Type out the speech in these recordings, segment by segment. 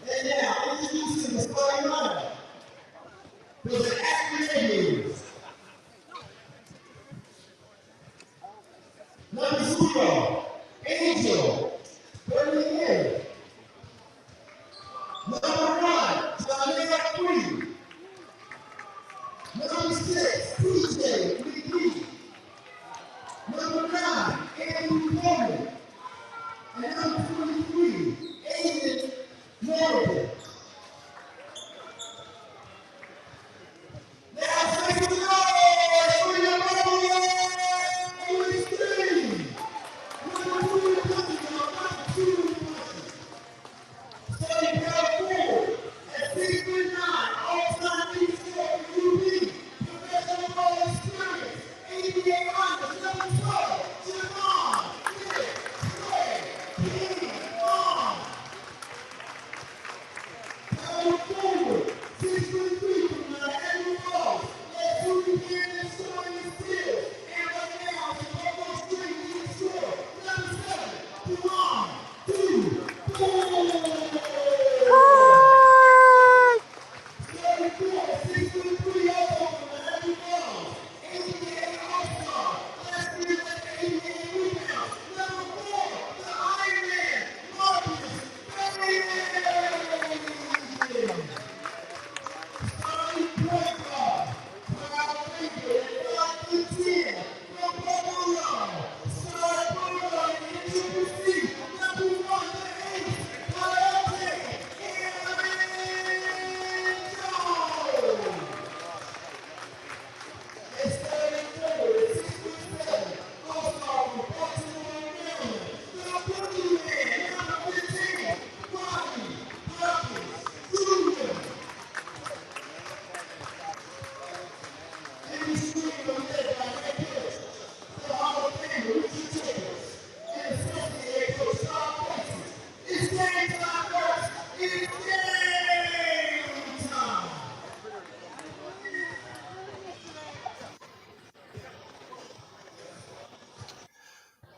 And now, introducing the starting lineup for the Akron Aviators. Number 0, Angel, 38. Number 1, Jamaica Free. Number 6, PJ McGee. Number 9, Andrew Coleman. And number 23, Aiden Morgan. Now, say the Lord for your Buffalo Extreme. Number 2, number 2, starting power forward at 6'9", all-time leading scorer for UP, professional ball experience, ABA honors, number 12, Javon King. Power forward, 6'3" from Niagara Falls. Let's who began this scoring his skills. And right now, the Buffalo Extreme leading scorer, number 7, Javon 2, 4.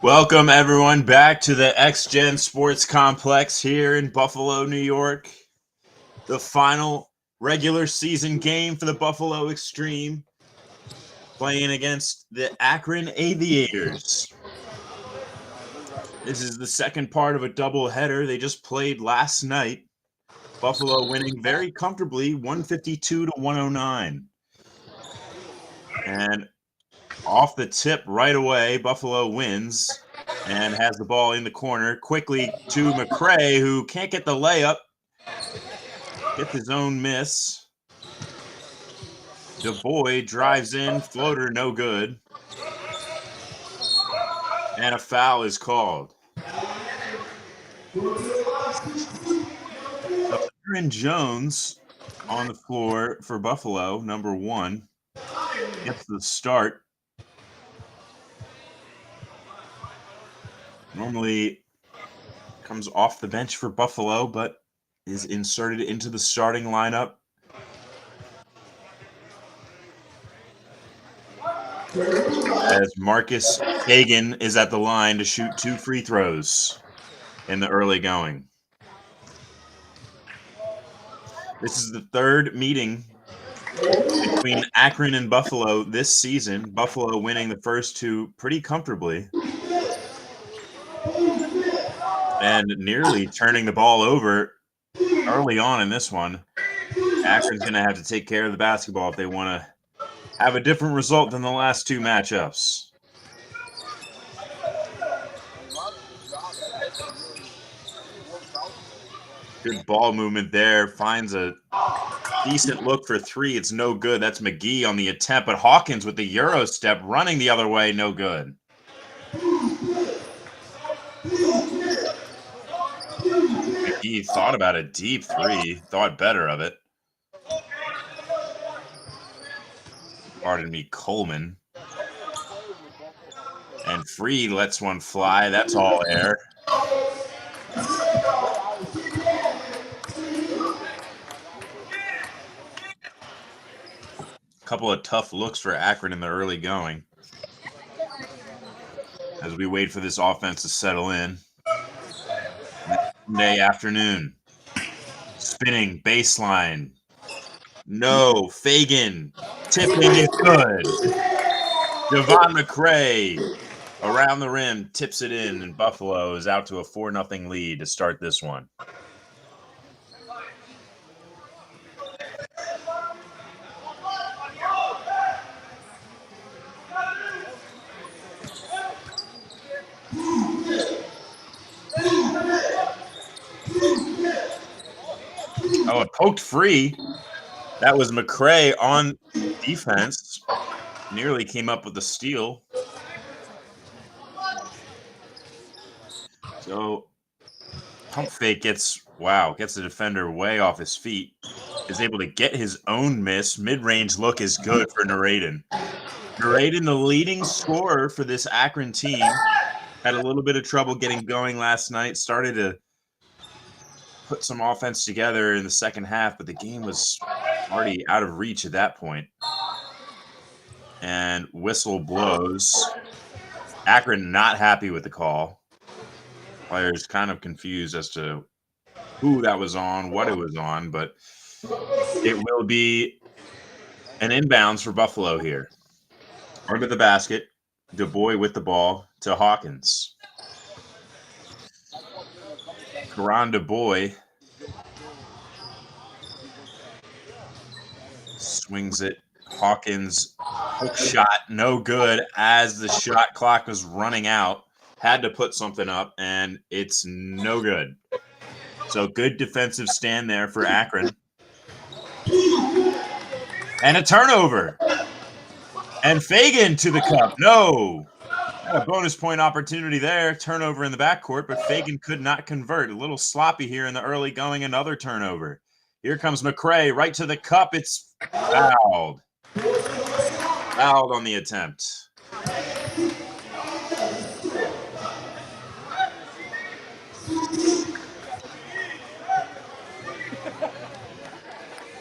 Welcome, everyone, back to the X-Gen Sports Complex here in Buffalo, New York. The final regular season game for the Buffalo Extreme, playing against the Akron Aviators. This is the second part of a doubleheader. They just played last night. Buffalo winning very comfortably, 152 to 109. And off the tip right away, Buffalo wins and has the ball in the corner. Quickly to McCray, who can't get the layup. Gets his own miss. DuBois drives in, floater no good. And a foul is called. So Aaron Jones on the floor for Buffalo, number 1, gets the start. Normally comes off the bench for Buffalo, but is inserted into the starting lineup. As Marcus Hagan is at the line to shoot 2 free throws in the early going. This is the third meeting between Akron and Buffalo this season. Buffalo winning the first 2 pretty comfortably. And nearly turning the ball over early on in this one. Akron's going to have to take care of the basketball if they want to have a different result than the last 2 matchups. Good ball movement there. Finds a decent look for 3. It's no good. That's McGee on the attempt, but Hawkins with the Euro step running the other way, no good. McGee thought about a deep 3, thought better of it. Pardon me, Coleman. And Freed lets one fly. That's all air. couple of tough looks for Akron in the early going as we wait for this offense to settle in. Sunday afternoon. Spinning baseline. No. Fagan. Tipping is good. Javon McCray around the rim tips it in, and Buffalo is out to a 4-0 lead to start this one. Oh, it poked free. That was McCray on defense. Nearly came up with a steal. So pump fake gets the defender way off his feet. Is able to get his own miss. Mid-range look is good for Narayden. Narayden, the leading scorer for this Akron team, had a little bit of trouble getting going last night. Started to put some offense together in the second half, but the game was already out of reach at that point. And whistle blows. Akron not happy with the call. Players kind of confused as to who that was on, what it was on, but it will be an inbounds for Buffalo here. Under the basket, DuBois with the ball to Hawkins. Karan DuBois swings it. Hawkins hook shot, no good as the shot clock was running out. Had to put something up, and it's no good. So good defensive stand there for Akron. And a turnover. And Fagan to the cup. No. Had a bonus point opportunity there. Turnover in the backcourt, but Fagan could not convert. A little sloppy here in the early going. Another turnover. Here comes McCray right to the cup. It's fouled. Fouled on the attempt.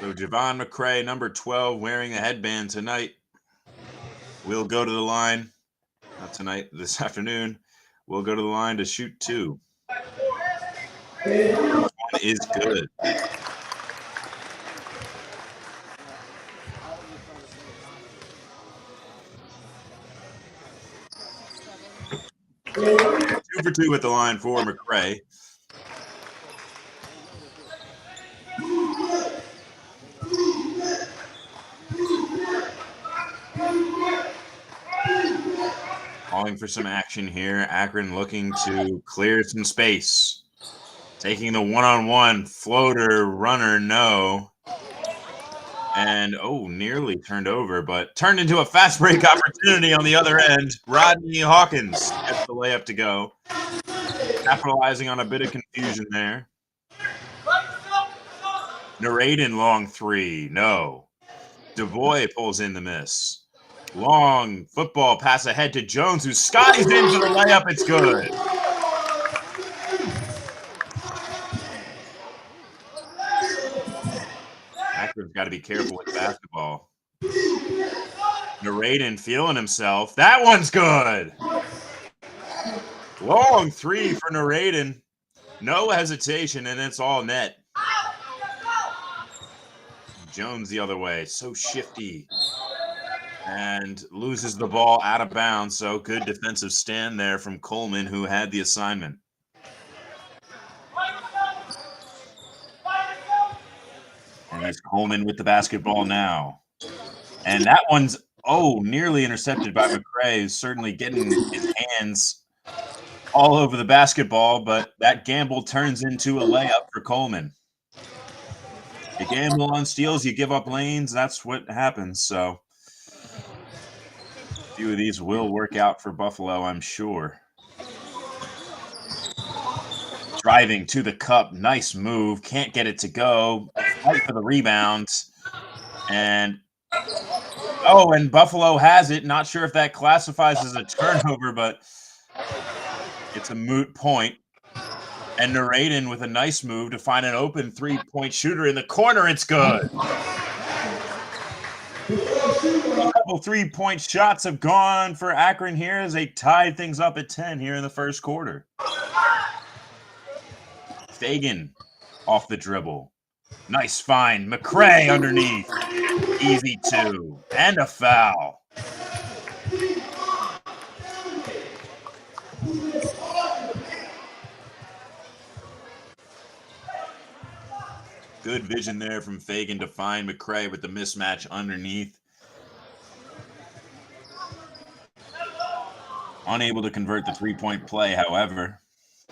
So Javon McCray, number 12, wearing a headband tonight, will go to the line. Not tonight, this afternoon. We'll go to the line to shoot two. One is good. Two for two at the line for McCray. Calling for some action here. Akron looking to clear some space. Taking the one-on-one floater runner, no. And, nearly turned over, but turned into a fast break opportunity on the other end. Rodney Hawkins gets the layup to go. Capitalizing on a bit of confusion there. Narayden long three, no. DuBois pulls in the miss. Long football pass ahead to Jones, who skies in for the layup. It's good. Akron's got to be careful with basketball. Narayden feeling himself. That one's good. Long three for Narayden. No hesitation, and it's all net. Jones the other way. So shifty. And loses the ball out of bounds. So good defensive stand there from Coleman, who had the assignment. And he's Coleman with the basketball now. And that one's, nearly intercepted by McCray, who's certainly getting his hands all over the basketball, but that gamble turns into a layup for Coleman. You gamble on steals, you give up lanes, that's what happens. So a few of these will work out for Buffalo, I'm sure. Driving to the cup, nice move, can't get it to go. Fight for the rebound. And Buffalo has it. Not sure if that classifies as a turnover, but it's a moot point. And Narayden with a nice move to find an open three-point shooter in the corner. It's good. A couple three-point shots have gone for Akron here as they tied things up at 10 here in the first quarter. Fagan off the dribble. Nice find. McCray underneath. Easy two. And a foul. Good vision there from Fagan to find McCray with the mismatch underneath. Unable to convert the three-point play, however.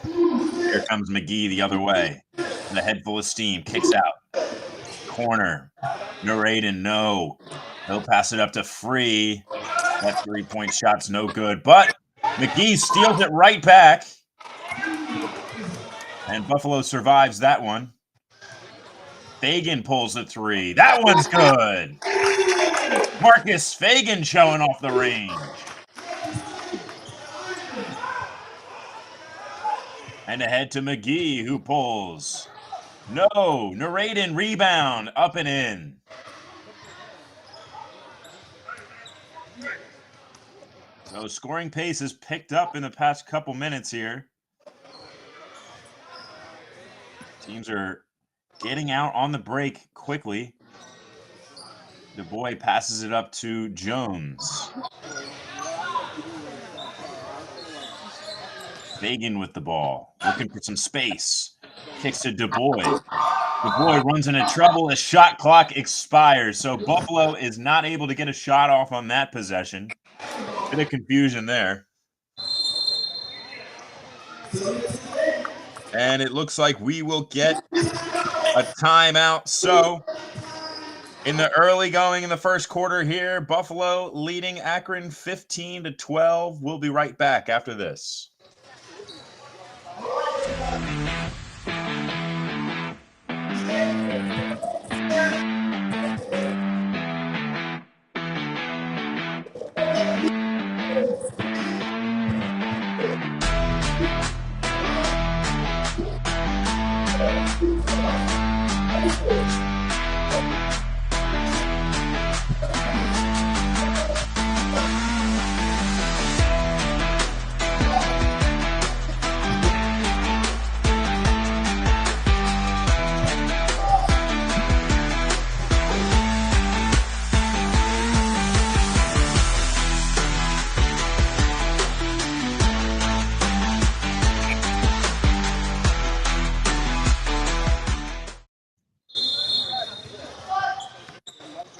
Here comes McGee the other way. The head full of steam. Kicks out. Corner. Nuraden, no. He'll pass it up to Free. That three-point shot's no good. But McGee steals it right back. And Buffalo survives that one. Fagan pulls the three. That one's good. Marcus Fagan showing off the range. And ahead to McGee, who pulls. No, Nuraden rebound, up and in. So scoring pace has picked up in the past couple minutes here. Teams are getting out on the break quickly. DuBois passes it up to Jones. Fagan with the ball, looking for some space. Kicks to DuBois. DuBois runs into trouble as shot clock expires. So Buffalo is not able to get a shot off on that possession. Bit of confusion there. And it looks like we will get a timeout. So in the early going in the first quarter here, Buffalo leading Akron 15-12. We'll be right back after this.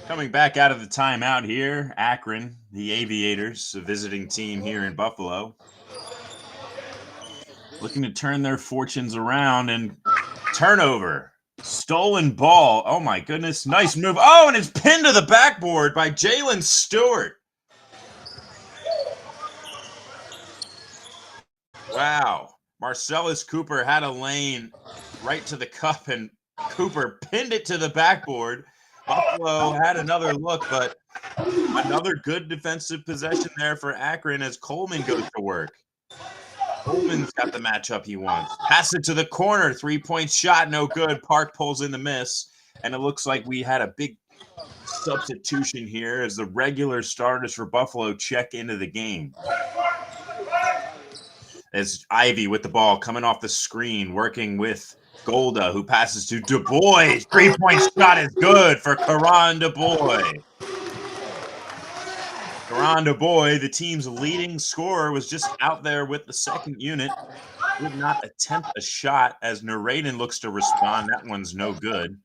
Coming back out of the timeout here, Akron, the Aviators, a visiting team here in Buffalo, looking to turn their fortunes around, and turnover, stolen ball. Oh my goodness, nice move. Oh, and it's pinned to the backboard by Jalen Stewart. Wow, Marcellus Cooper had a lane right to the cup, and Cooper pinned it to the backboard. Buffalo had another look, but another good defensive possession there for Akron as Coleman goes to work. Coleman's got the matchup he wants. Pass it to the corner. Three-point shot, no good. Park pulls in the miss. And it looks like we had a big substitution here as the regular starters for Buffalo check into the game. As Ivy with the ball coming off the screen, working with Golda, who passes to DuBois. Three-point shot is good for Karan DuBois. Karan DuBois, the team's leading scorer, was just out there with the second unit. Did not attempt a shot as Nuraden looks to respond. That one's no good.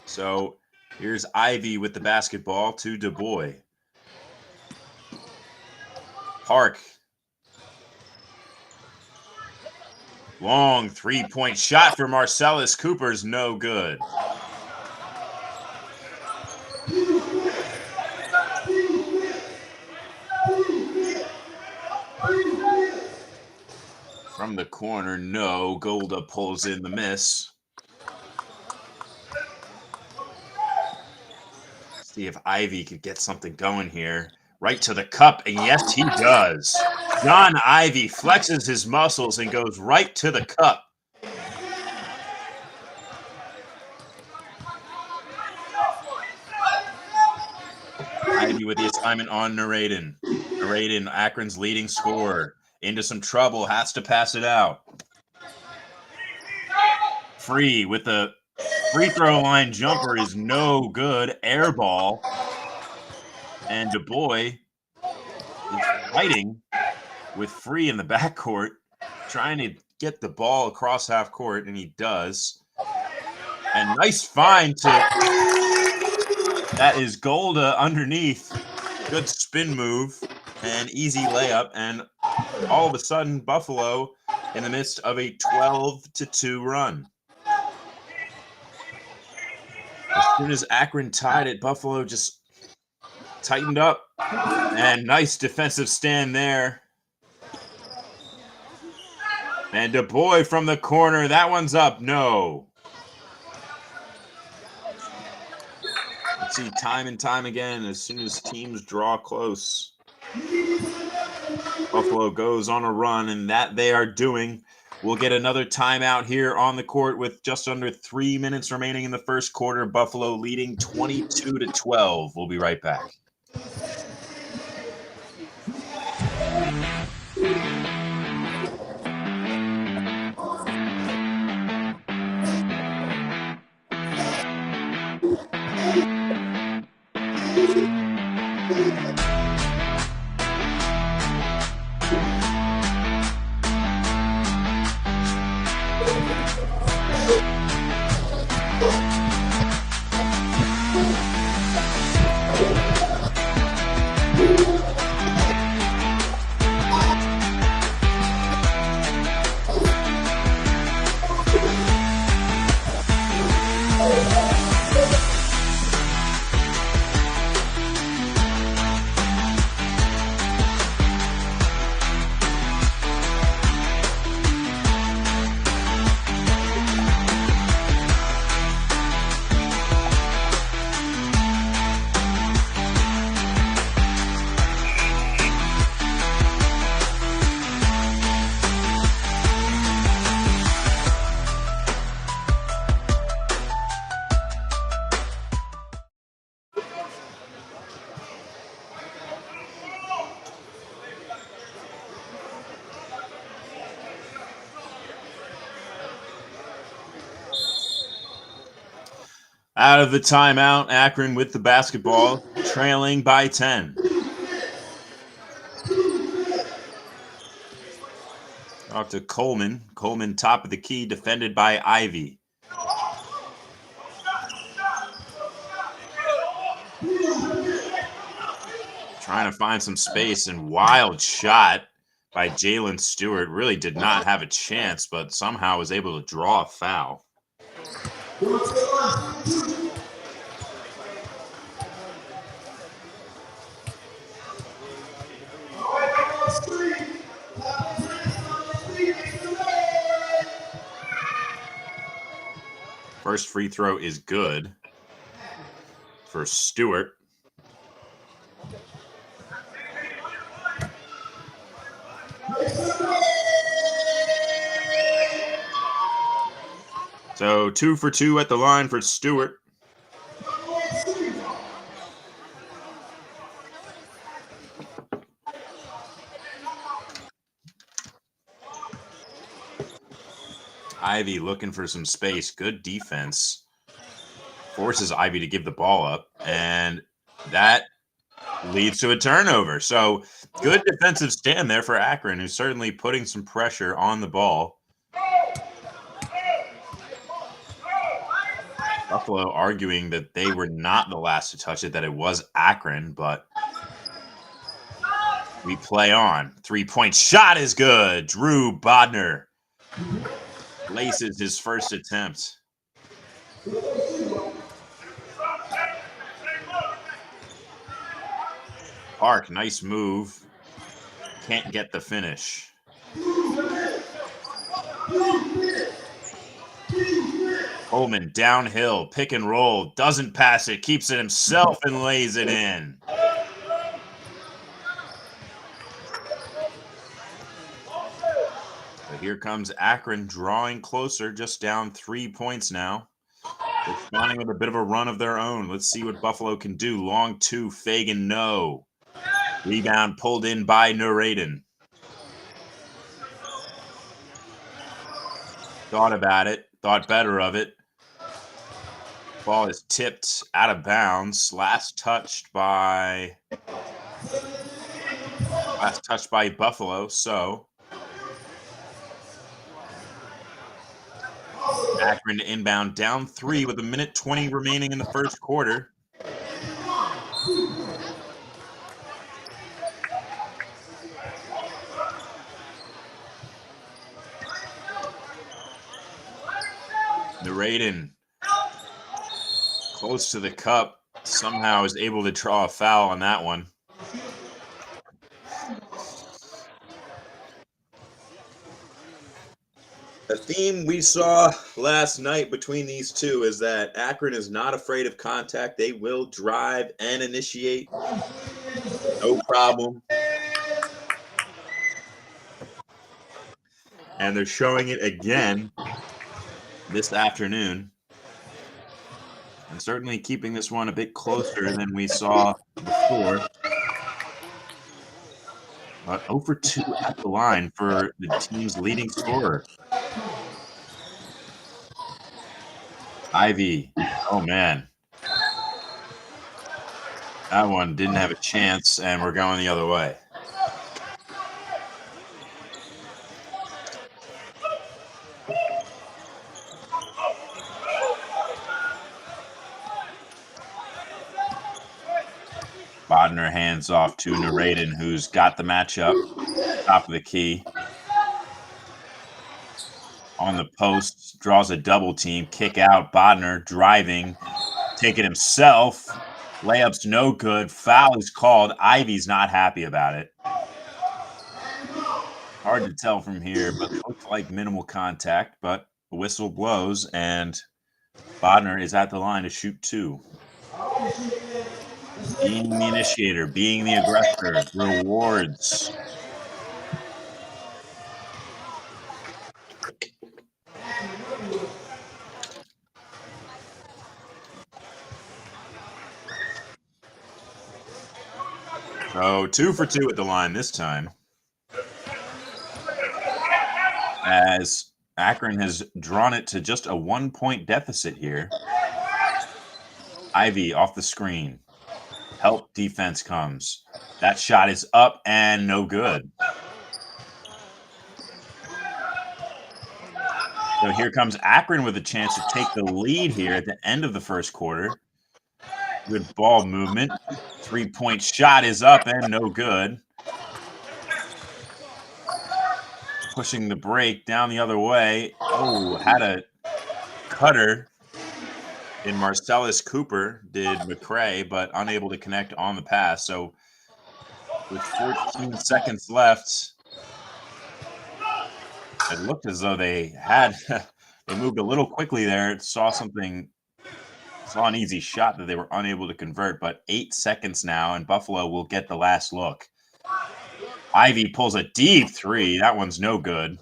So here's Ivy with the basketball to DuBois. Park. Long three-point shot for Marcellus Cooper's no good. From the corner, no. Golda pulls in the miss. See if Ivy could get something going here. Right to the cup, and yes, he does. John Ivy flexes his muscles and goes right to the cup. Free with the assignment on Naradin. Naradin, Akron's leading scorer. Into some trouble, has to pass it out. Free with the free throw line jumper is no good. Air ball. And Du Bois is fighting with Free in the backcourt, trying to get the ball across half court, and he does. And nice find that is Golda underneath. Good spin move and easy layup. And all of a sudden, Buffalo in the midst of a 12-2 run. As soon as Akron tied it, Buffalo just tightened up. And nice defensive stand there. And Du Bois from the corner. That one's up. No. Let's see, time and time again, as soon as teams draw close, Buffalo goes on a run, and that they are doing. We'll get another timeout here on the court with just under 3 minutes remaining in the first quarter. Buffalo leading 22-12. We'll be right back. Out of the timeout, Akron with the basketball, trailing by 10. Off to Coleman. Coleman top of the key, defended by Ivy. Trying to find some space, and wild shot by Jalen Stewart. Really did not have a chance, but somehow was able to draw a foul. First free throw is good for Stewart. So 2 for 2 at the line for Stewart. Ivy looking for some space. Good defense. Forces Ivy to give the ball up, and that leads to a turnover. So good defensive stand there for Akron, who's certainly putting some pressure on the ball. Buffalo arguing that they were not the last to touch it, that it was Akron, but we play on. 3-point shot is good. Drew Bodner laces his first attempt. Park, nice move. Can't get the finish. Coleman downhill, pick and roll, doesn't pass it, keeps it himself and lays it in. But here comes Akron drawing closer, just down 3 points now. responding with a bit of a run of their own. Let's see what Buffalo can do. Long two, Fagan, no. Rebound pulled in by Nuradin. Thought about it, thought better of it. Ball is tipped out of bounds. Last touched by Buffalo. So Akron to inbound, down 3 with 1:20 remaining in the first quarter. Nuradin close to the cup, somehow is able to draw a foul on that one. The theme we saw last night between these two is that Akron is not afraid of contact. They will drive and initiate. No problem. And they're showing it again this afternoon. And certainly keeping this one a bit closer than we saw before. But 0 for 2 at the line for the team's leading scorer. Ivy. Oh, man. That one didn't have a chance, and we're going the other way. Bodner hands off to Nuradin, who's got the matchup, top of the key. On the post, draws a double team, kick out, Bodner driving, take it himself. Layup's no good, foul is called. Ivy's not happy about it. Hard to tell from here, but it looks like minimal contact, but the whistle blows, and Bodner is at the line to shoot 2. Being the initiator, being the aggressor, rewards. So 2 for 2 at the line this time. As Akron has drawn it to just a 1-point deficit here. Ivy off the screen. Help defense comes. That shot is up and no good. So here comes Akron with a chance to take the lead here at the end of the first quarter. Good ball movement. 3-point shot is up and no good. Pushing the break down the other way. Oh, had a cutter in Marcellus Cooper, did McCray, but unable to connect on the pass. So with 14 seconds left, it looked as though they moved a little quickly there. Saw an easy shot that they were unable to convert, but 8 seconds now, and Buffalo will get the last look. Ivy pulls a deep 3. That one's no good.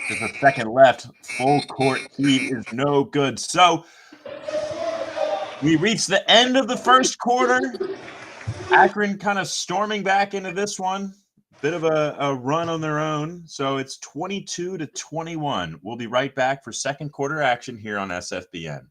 Just a second left. Full court heat is no good. So we reached the end of the first quarter. Akron kind of storming back into this one. Bit of a run on their own. So it's 22-21. We'll be right back for second quarter action here on SFBN.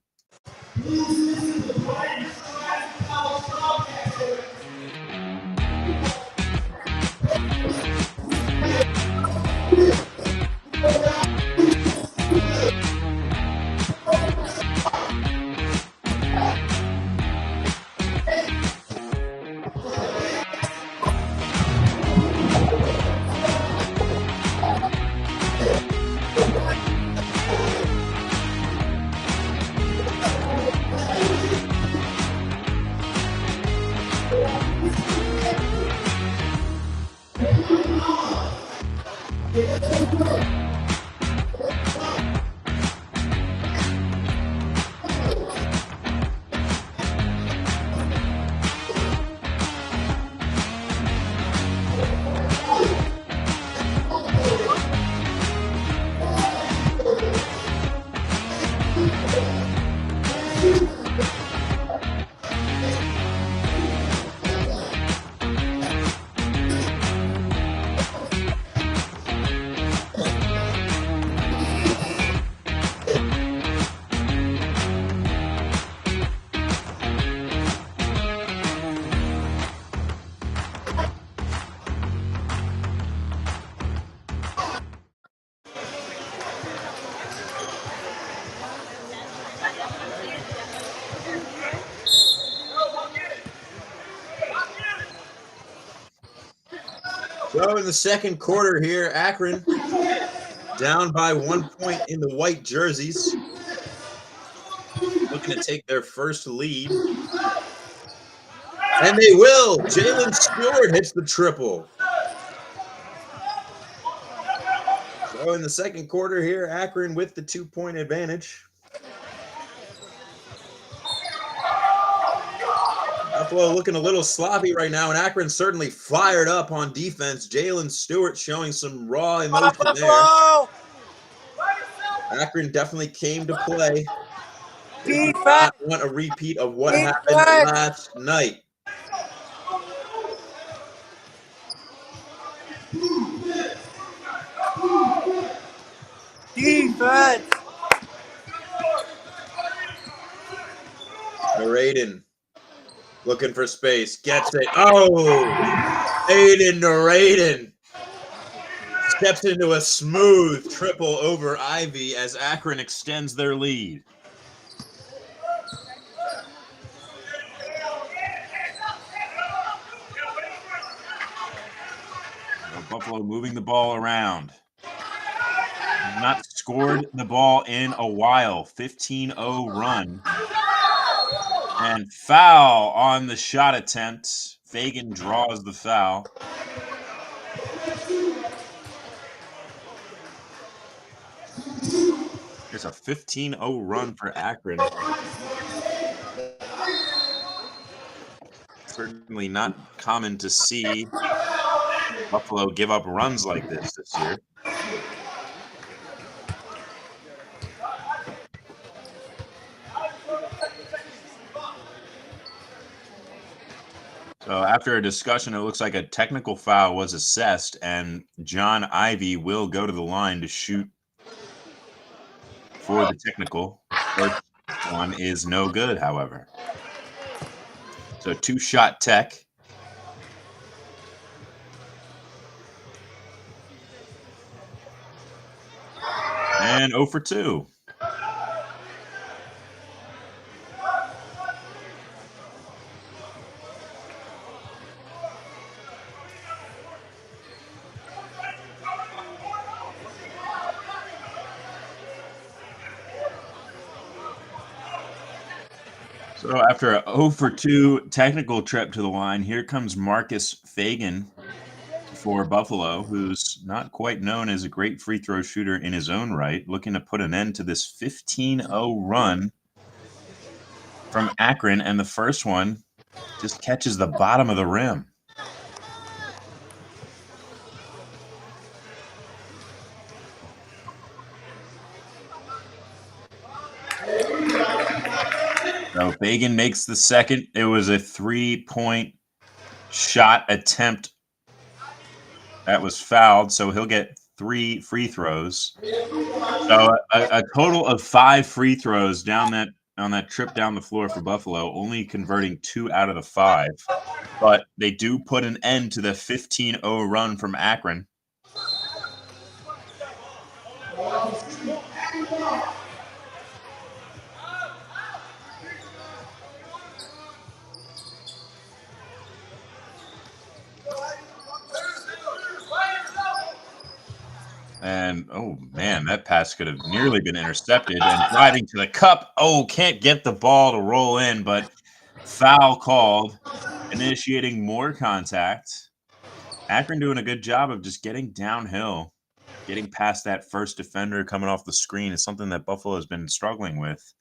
So in the second quarter here, Akron down by 1 point in the white jerseys, looking to take their first lead. And they will. Jalen Stewart hits the triple. So in the second quarter here, Akron with the 2-point advantage. Buffalo looking a little sloppy right now, and Akron certainly fired up on defense. Jalen Stewart showing some raw emotion there. Akron definitely came to play. They do not want a repeat of what happened last night. Defense. Raiden looking for space, gets it. Oh, Aiden to Raiden. Steps into a smooth triple over Ivy as Akron extends their lead. Buffalo moving the ball around. Not scored the ball in a while. 15-0 run. And foul on the shot attempt. Fagan draws the foul. There's a 15-0 run for Akron. Certainly not common to see Buffalo give up runs like this year. So after a discussion, it looks like a technical foul was assessed, and John Ivy will go to the line to shoot for the technical. First one is no good, however. So 2-shot tech. And 0 for 2. So after a 0 for 2 technical trip to the line, here comes Marcus Fagan for Buffalo, who's not quite known as a great free throw shooter in his own right, looking to put an end to this 15-0 run from Akron, and the first one just catches the bottom of the rim. So Fagan makes the second. It was a 3-point shot attempt that was fouled, so he'll get 3 free throws. So a total of 5 free throws on that trip down the floor for Buffalo, only converting 2 out of the 5. But they do put an end to the 15-0 run from Akron. And, oh, man, that pass could have nearly been intercepted. And driving to the cup. Oh, can't get the ball to roll in, but foul called, initiating more contact. Akron doing a good job of just getting downhill, getting past that first defender coming off the screen is something that Buffalo has been struggling with.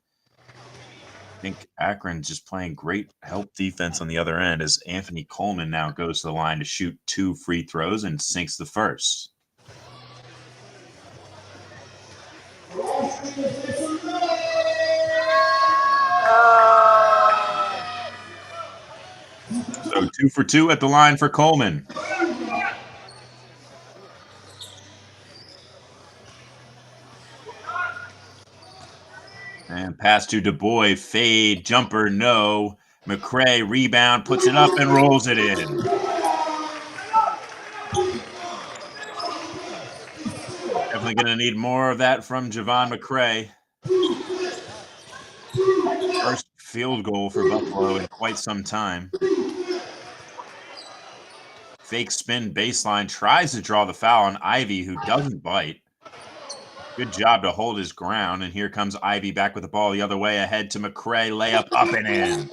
I think Akron's just playing great help defense on the other end as Anthony Coleman now goes to the line to shoot 2 free throws and sinks the first. 2 for 2 at the line for Coleman. And pass to DuBois, fade, jumper, no. McCray, rebound, puts it up and rolls it in. Definitely going to need more of that from Javon McCray. First field goal for Buffalo in quite some time. Fake spin baseline, tries to draw the foul on Ivy, who doesn't bite. Good job to hold his ground, and here comes Ivy back with the ball the other way, ahead to McCray, layup up and in.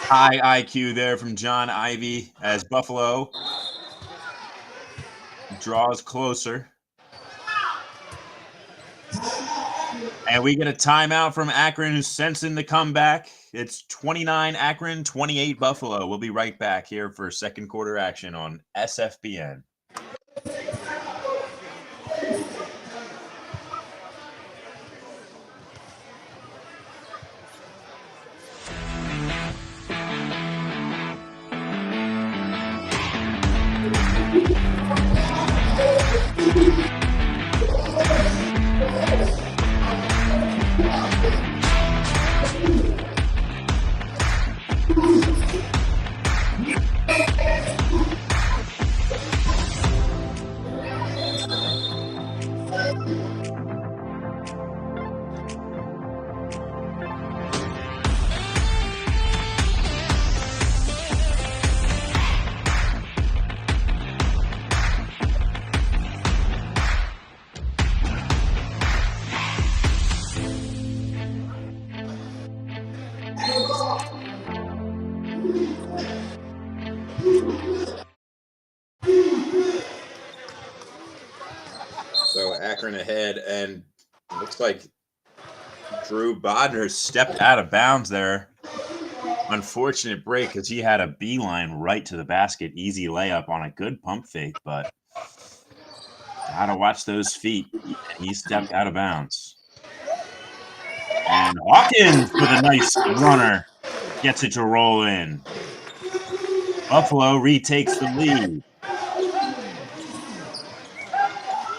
High IQ there from John Ivy as Buffalo draws closer. And we get a timeout from Akron, who's sensing the comeback. It's 29 Akron, 28 Buffalo. We'll be right back here for second quarter action on SFBN. So Akron ahead, and it looks like Drew Bodner stepped out of bounds there. Unfortunate break because he had a beeline right to the basket. Easy layup on a good pump fake, but gotta watch those feet. And he stepped out of bounds. And Hawkins with a nice runner gets it to roll in. Buffalo retakes the lead.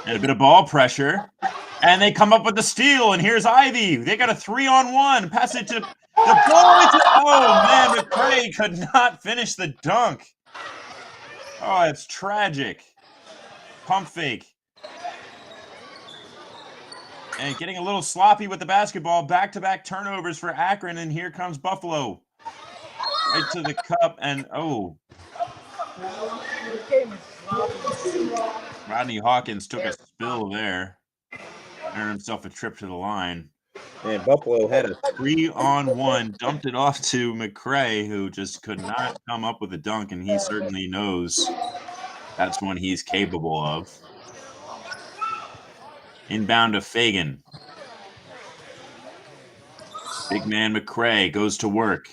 And a bit of ball pressure. And they come up with the steal, and here's Ivy. They got a 3-on-1. Pass it to DuBois. Oh, man, McCray could not finish the dunk. Oh, it's tragic. Pump fake. And getting a little sloppy with the basketball. Back-to-back turnovers for Akron, and here comes Buffalo. Right to the cup, and oh. Rodney Hawkins took a spill there. Earned himself a trip to the line. And Buffalo had a 3-on-1, dumped it off to McCray, who just could not come up with a dunk, and he certainly knows that's what he's capable of. Inbound to Fagan. Big man McCray goes to work.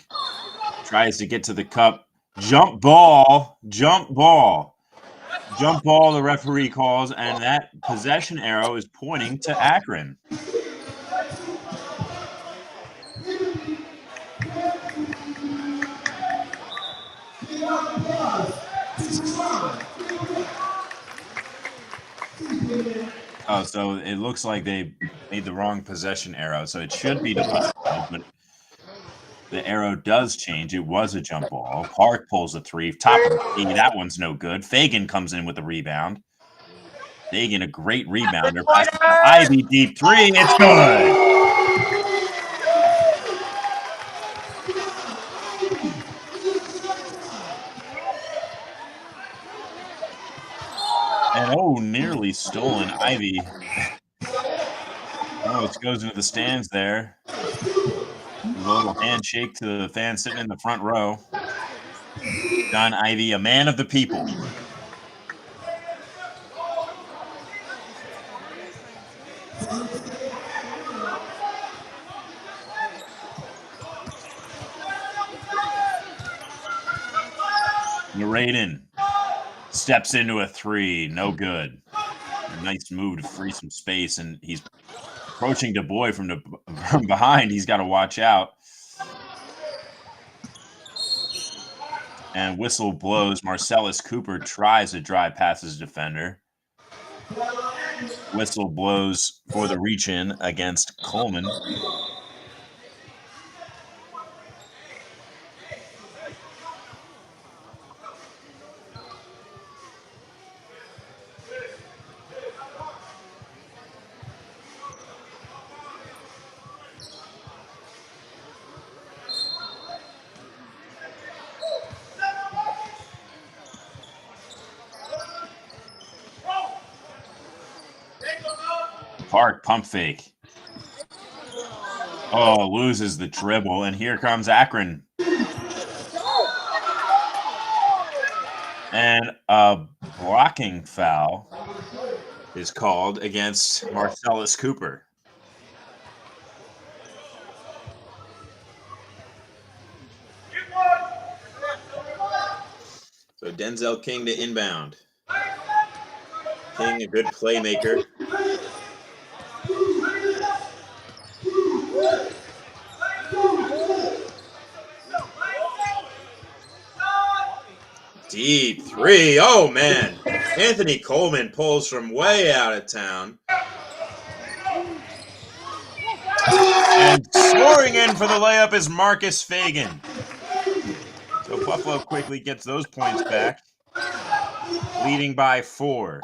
Tries to get to the cup. Jump ball, the referee calls, and that possession arrow is pointing to Akron. Oh, so it looks like they made the wrong possession arrow, so it should be to Buffalo, but the arrow does change. It was a jump ball. Park pulls a three. Top of the key. That one's no good. Fagan comes in with a rebound. Fagan, a great rebounder. Passes to Ivy, deep three. It's good. And oh, nearly stolen. Ivy. Oh, it goes into the stands there. A little handshake to the fan sitting in the front row. John Ivy, a man of the people. Raiden steps into a three. No good. A nice move to free some space, and he's approaching DuBois from behind. He's got to watch out. And whistle blows. Marcellus Cooper tries to drive past his defender. Whistle blows for the reach-in against Coleman. Park pump fake. Oh, loses the dribble, and here comes Akron. And a blocking foul is called against Marcellus Cooper. So Denzel King to inbound. King, a good playmaker. Deep three. Oh, man. Anthony Coleman pulls from way out of town. And scoring in for the layup is Marcus Fagan. So Buffalo quickly gets those points back, leading by 4.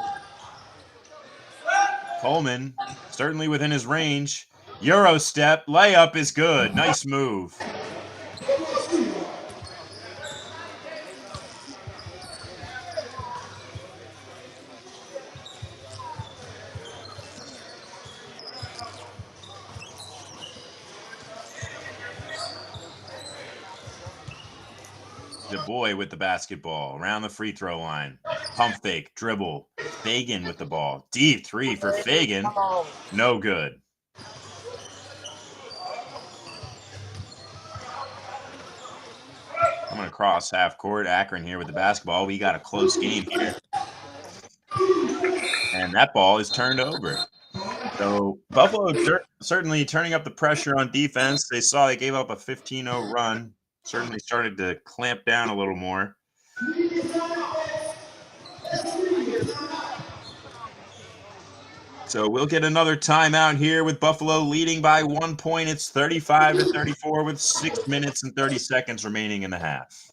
Coleman, certainly within his range. Euro step, layup is good. Nice move. DeBoy with the basketball around the free throw line. Pump fake, dribble. Fagan with the ball. Deep three for Fagan. No good. I'm going to cross half court. Akron here with the basketball. We got a close game here. And that ball is turned over. So Buffalo certainly turning up the pressure on defense. They saw they gave up a 15-0 run. Certainly started to clamp down a little more. So we'll get another timeout here with Buffalo leading by 1 point. It's 35-34 with 6 minutes and 30 seconds remaining in the half.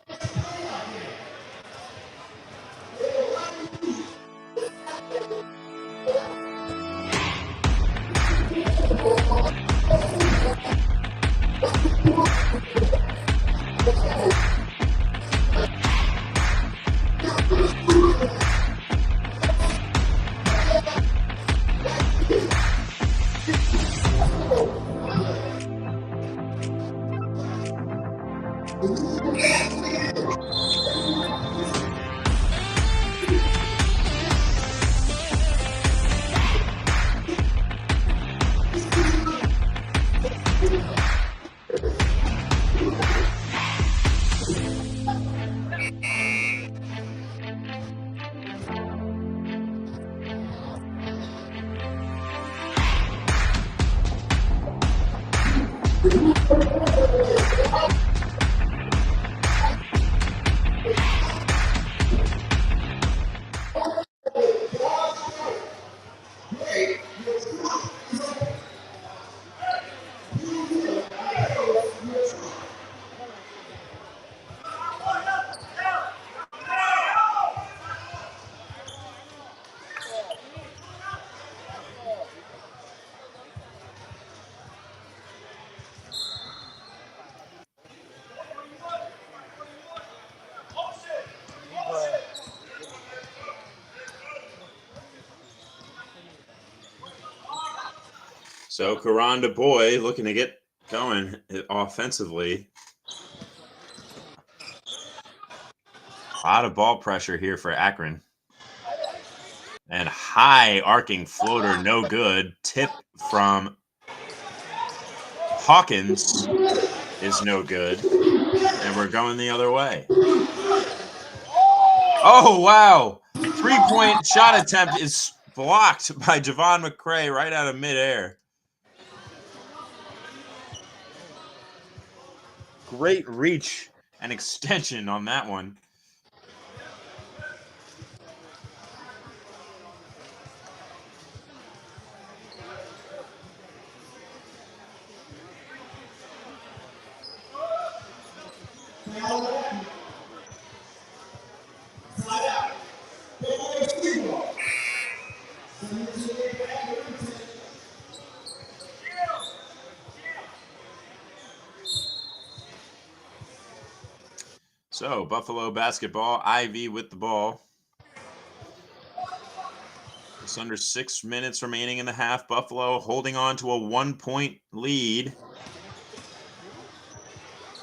So Karan DeBoy looking to get going offensively. A lot of ball pressure here for Akron. And high arcing floater, no good. Tip from Hawkins is no good. And we're going the other way. Oh, wow. 3-point shot attempt is blocked by Javon McCray right out of midair. Great reach an extension on that one. So, Buffalo basketball, Ivy with the ball. Just under 6 minutes remaining in the half. Buffalo holding on to a 1-point lead.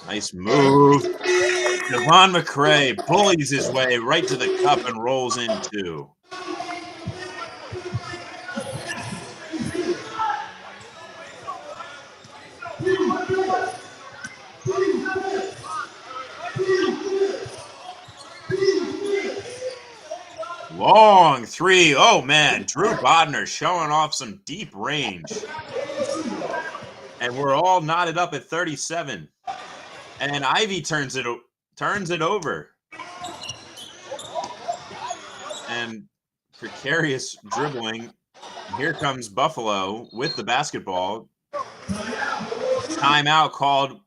Nice move. Devon McCray bullies his way right to the cup and rolls in two. Long three. Oh, man. Drew Bodner showing off some deep range. And we're all knotted up at 37. And Ivy turns it over. And precarious dribbling. Here comes Buffalo with the basketball. Timeout called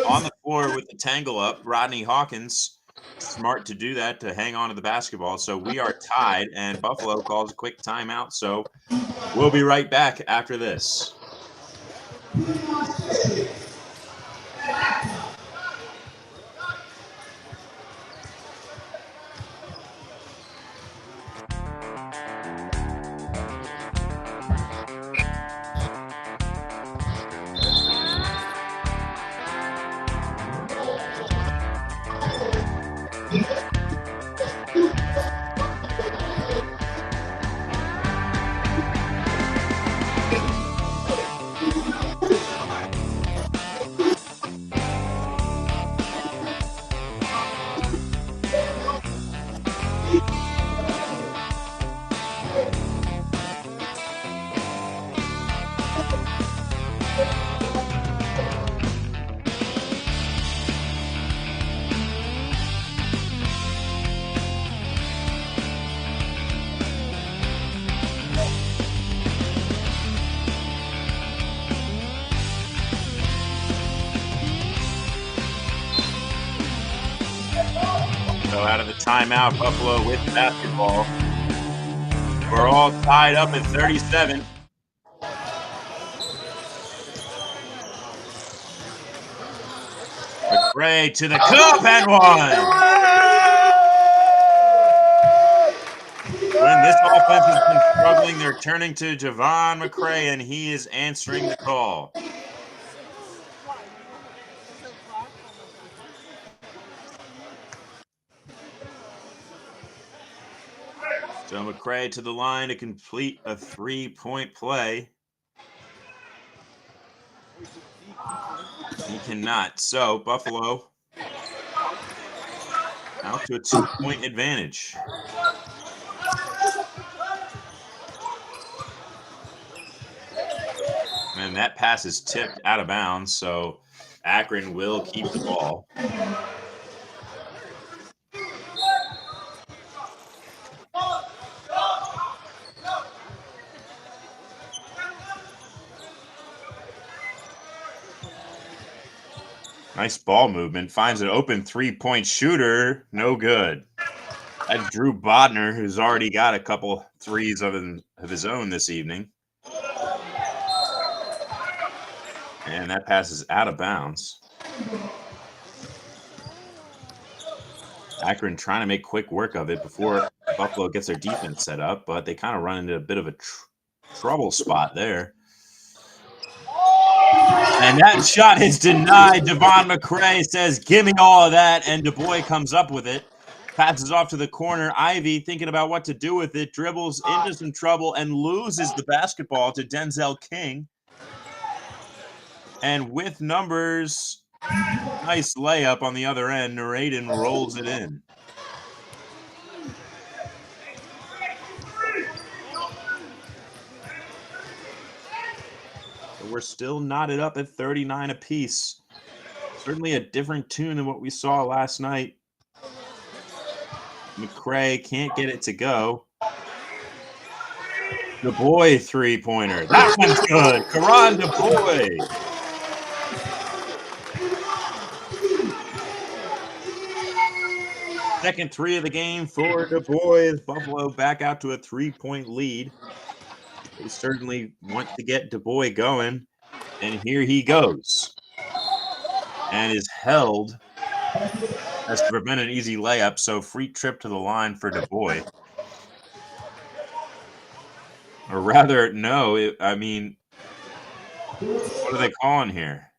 on the floor with the tangle up. Rodney Hawkins, smart to do that, to hang on to the basketball. So we are tied, and Buffalo calls a quick timeout. So we'll be right back after this. So out of the timeout, Buffalo with the basketball. We're all tied up at 37. McCray to the cup and one. When this offense has been struggling, they're turning to Javon McCray, and he is answering the call. So McCray to the line to complete a 3-point play. He cannot. So Buffalo out to a 2-point advantage. And that pass is tipped out of bounds, so Akron will keep the ball. Nice ball movement. Finds an open 3-point shooter. No good. That's Drew Bodner, who's already got a couple threes of his own this evening. And that pass is out of bounds. Akron trying to make quick work of it before Buffalo gets their defense set up, but they kind of run into a bit of a trouble spot there. And that shot is denied. Devon McCray says, "Give me all of that," and Du Bois comes up with it. Passes off to the corner. Ivy thinking about what to do with it. Dribbles into some trouble and loses the basketball to Denzel King. And with numbers, nice layup on the other end. Nuraden rolls it in. So we're still knotted up at 39 apiece. Certainly a different tune than what we saw last night. McCray can't get it to go. The boy three-pointer. That one's good. Karan the boy. Second three of the game for the boys. Buffalo back out to a 3-point lead. They certainly want to get Du Bois going. And here he goes. And is held. Has to prevent an easy layup. So free trip to the line for Du Bois. Or rather, no. I mean, what are they calling here?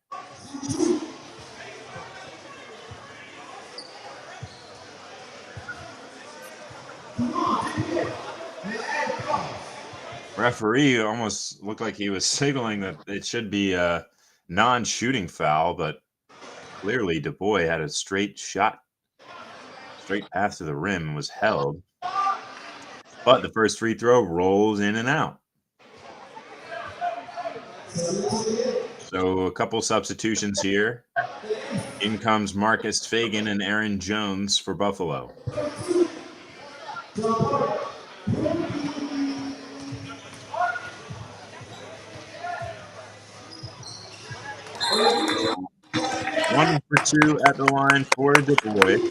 Referee almost looked like he was signaling that it should be a non-shooting foul, but clearly Du Bois had a straight path to the rim and was held. But the first free throw rolls in and out. So a couple substitutions here. In comes Marcus Fagan and Aaron Jones for Buffalo. One for two at the line for Du Bois.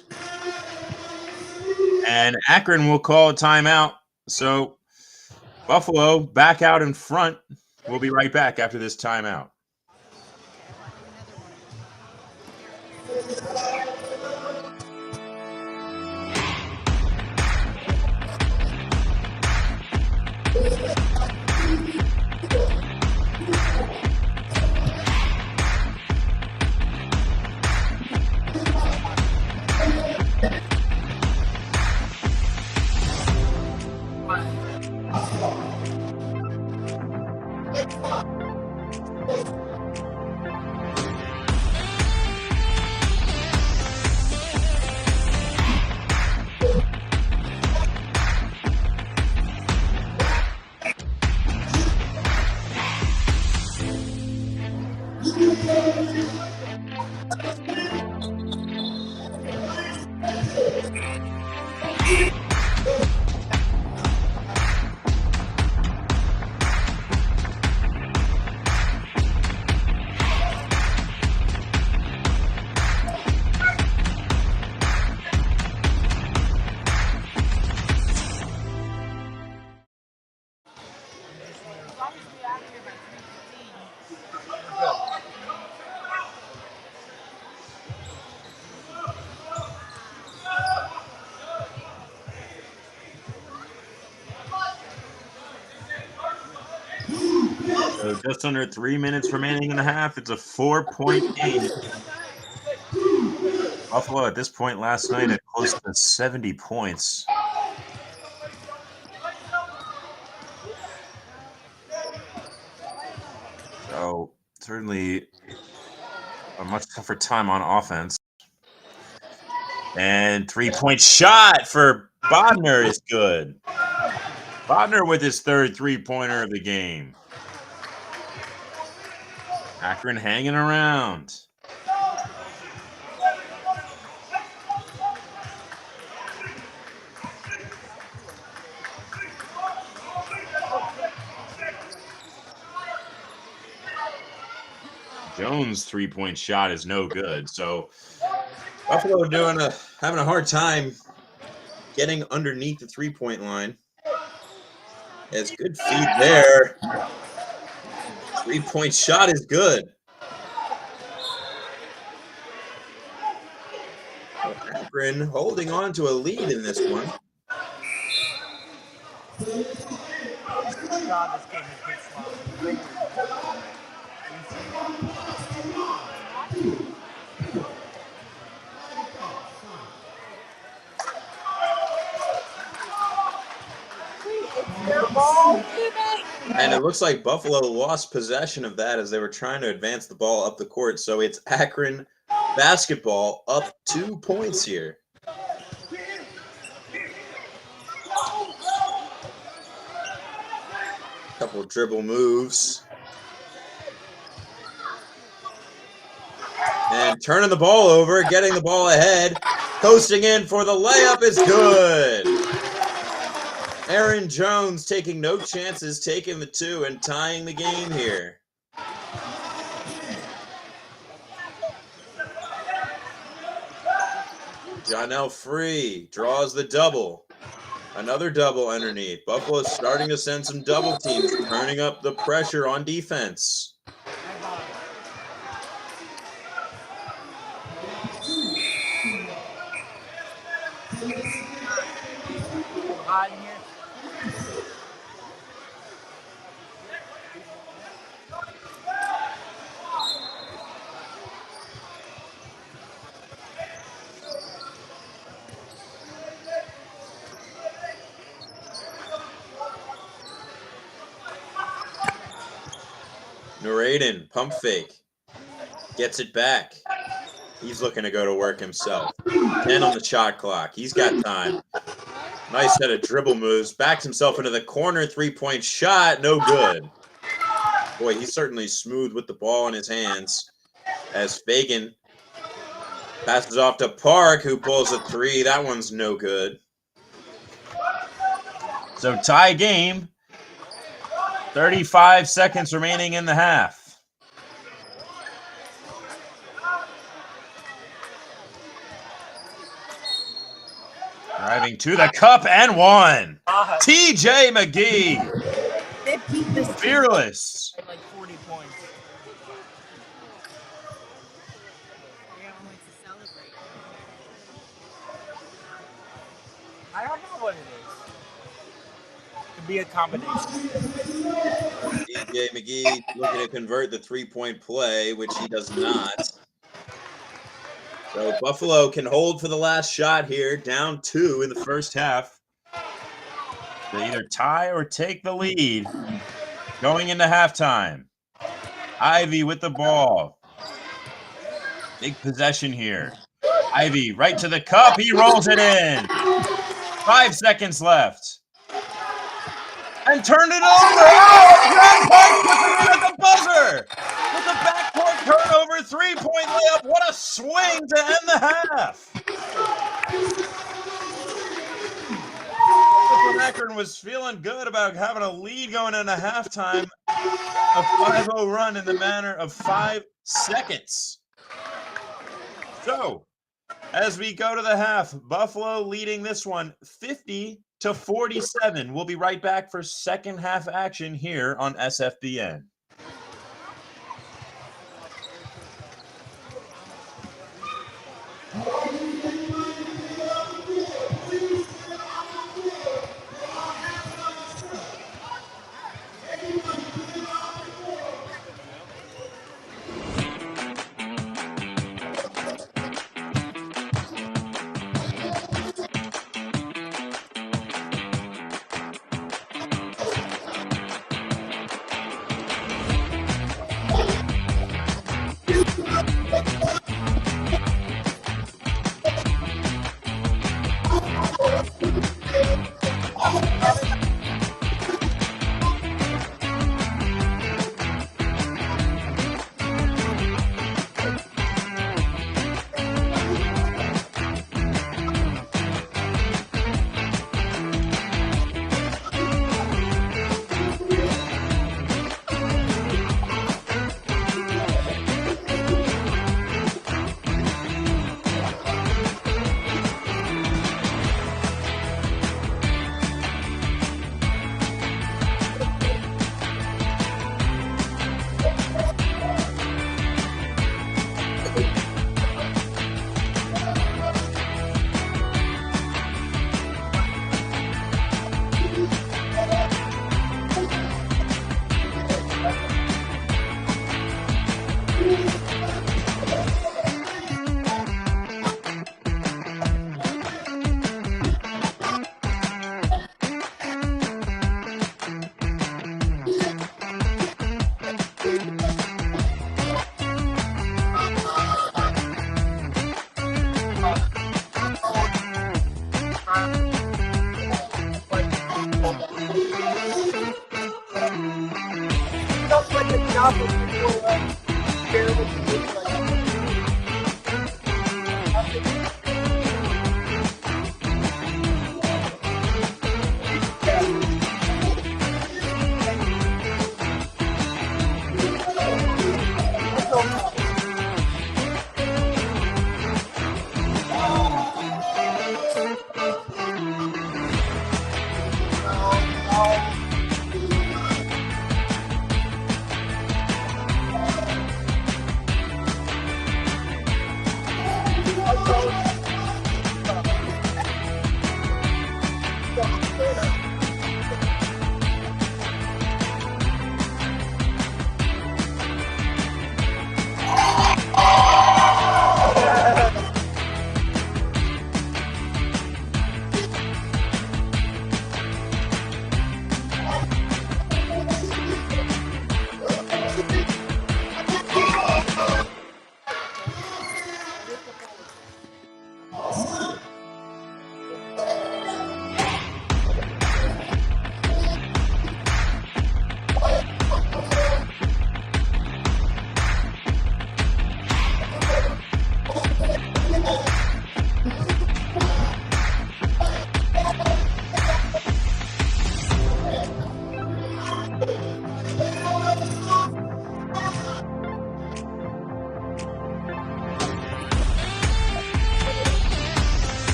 And Akron will call a timeout. So Buffalo back out in front. We'll be right back after this timeout. So just under 3 minutes remaining in the half. It's a 4-point game. Buffalo at this point last night had close to 70 points. So certainly a much tougher time on offense. And 3-point shot for Bodner is good. Bodner with his third 3-pointer of the game. Akron hanging around. Jones' 3-point shot is no good. So Buffalo having a hard time getting underneath the 3-point line. It's good feed there. 3-point shot is good. Akron holding on to a lead in this one. And it looks like Buffalo lost possession of that as they were trying to advance the ball up the court. So it's Akron basketball up 2 points here. Couple dribble moves. And turning the ball over, getting the ball ahead, coasting in for the layup is good. Aaron Jones taking no chances, taking the 2 and tying the game here. Jonell Free draws the double. Another double underneath. Buffalo's starting to send some double teams, turning up the pressure on defense. Nuraden, pump fake. Gets it back. He's looking to go to work himself. 10 on the shot clock. He's got time. Nice set of dribble moves. Backs himself into the corner. 3-point shot. No good. Boy, he's certainly smooth with the ball in his hands. As Fagan passes off to Park, who pulls a 3. That one's no good. So tie game. 35 seconds remaining in the half. Driving to the cup and one. TJ McGee. Fearless. Like 40 points. I don't know what it is. Could be a combination. TJ McGee looking to convert the 3-point play, which he does not. So Buffalo can hold for the last shot here, down 2 in the first half. They either tie or take the lead going into halftime. Ivy with the ball. Big possession here. Ivy right to the cup. He rolls it in. 5 seconds left. And turned it over. Oh, Brad Park puts it in at the buzzer. With the backcourt turnover, 3-point layup. What a swing to end the half. Akron was feeling good about having a lead going into halftime. A 5-0 run in the manner of 5 seconds. So, as we go to the half, Buffalo leading this one 50-47. We'll be right back for second half action here on SFBN.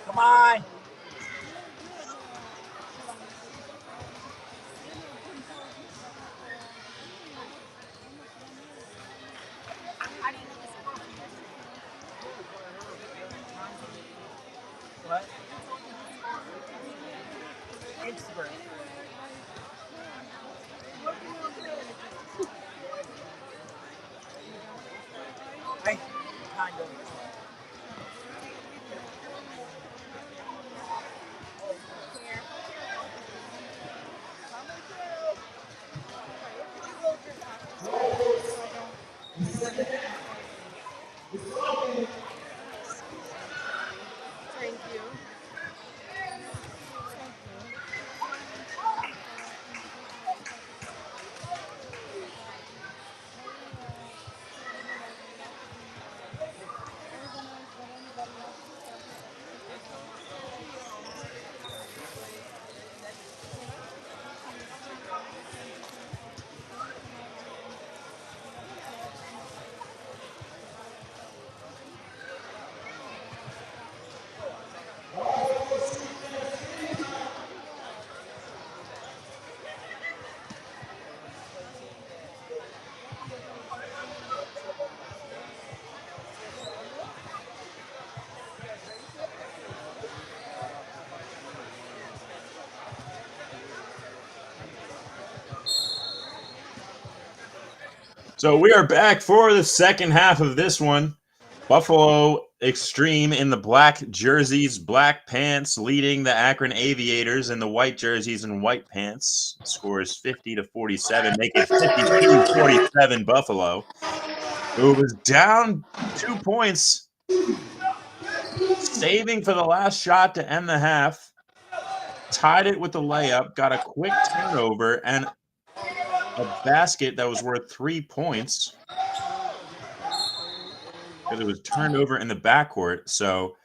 Come on. What? Instagram. Hey, kind of. Thank you. So we are back for the second half of this one. Buffalo Extreme in the black jerseys, black pants, leading the Akron Aviators in the white jerseys and white pants. Scores 50-47, make it 52-47 Buffalo, who was down 2 points, saving for the last shot to end the half. Tied it with the layup, got a quick turnover, and a basket that was worth 3 points. because it was turned over in the backcourt. So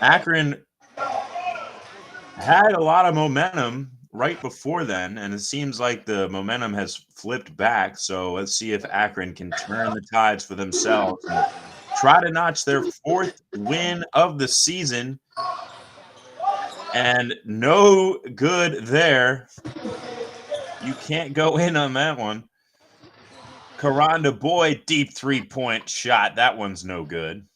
Akron had a lot of momentum right before then, and it seems like the momentum has flipped back. So let's see if Akron can turn the tides for themselves and try to notch their 4th win of the season. And no good there. You can't go in on that one. Karanda Boy, deep 3-point shot. That one's no good.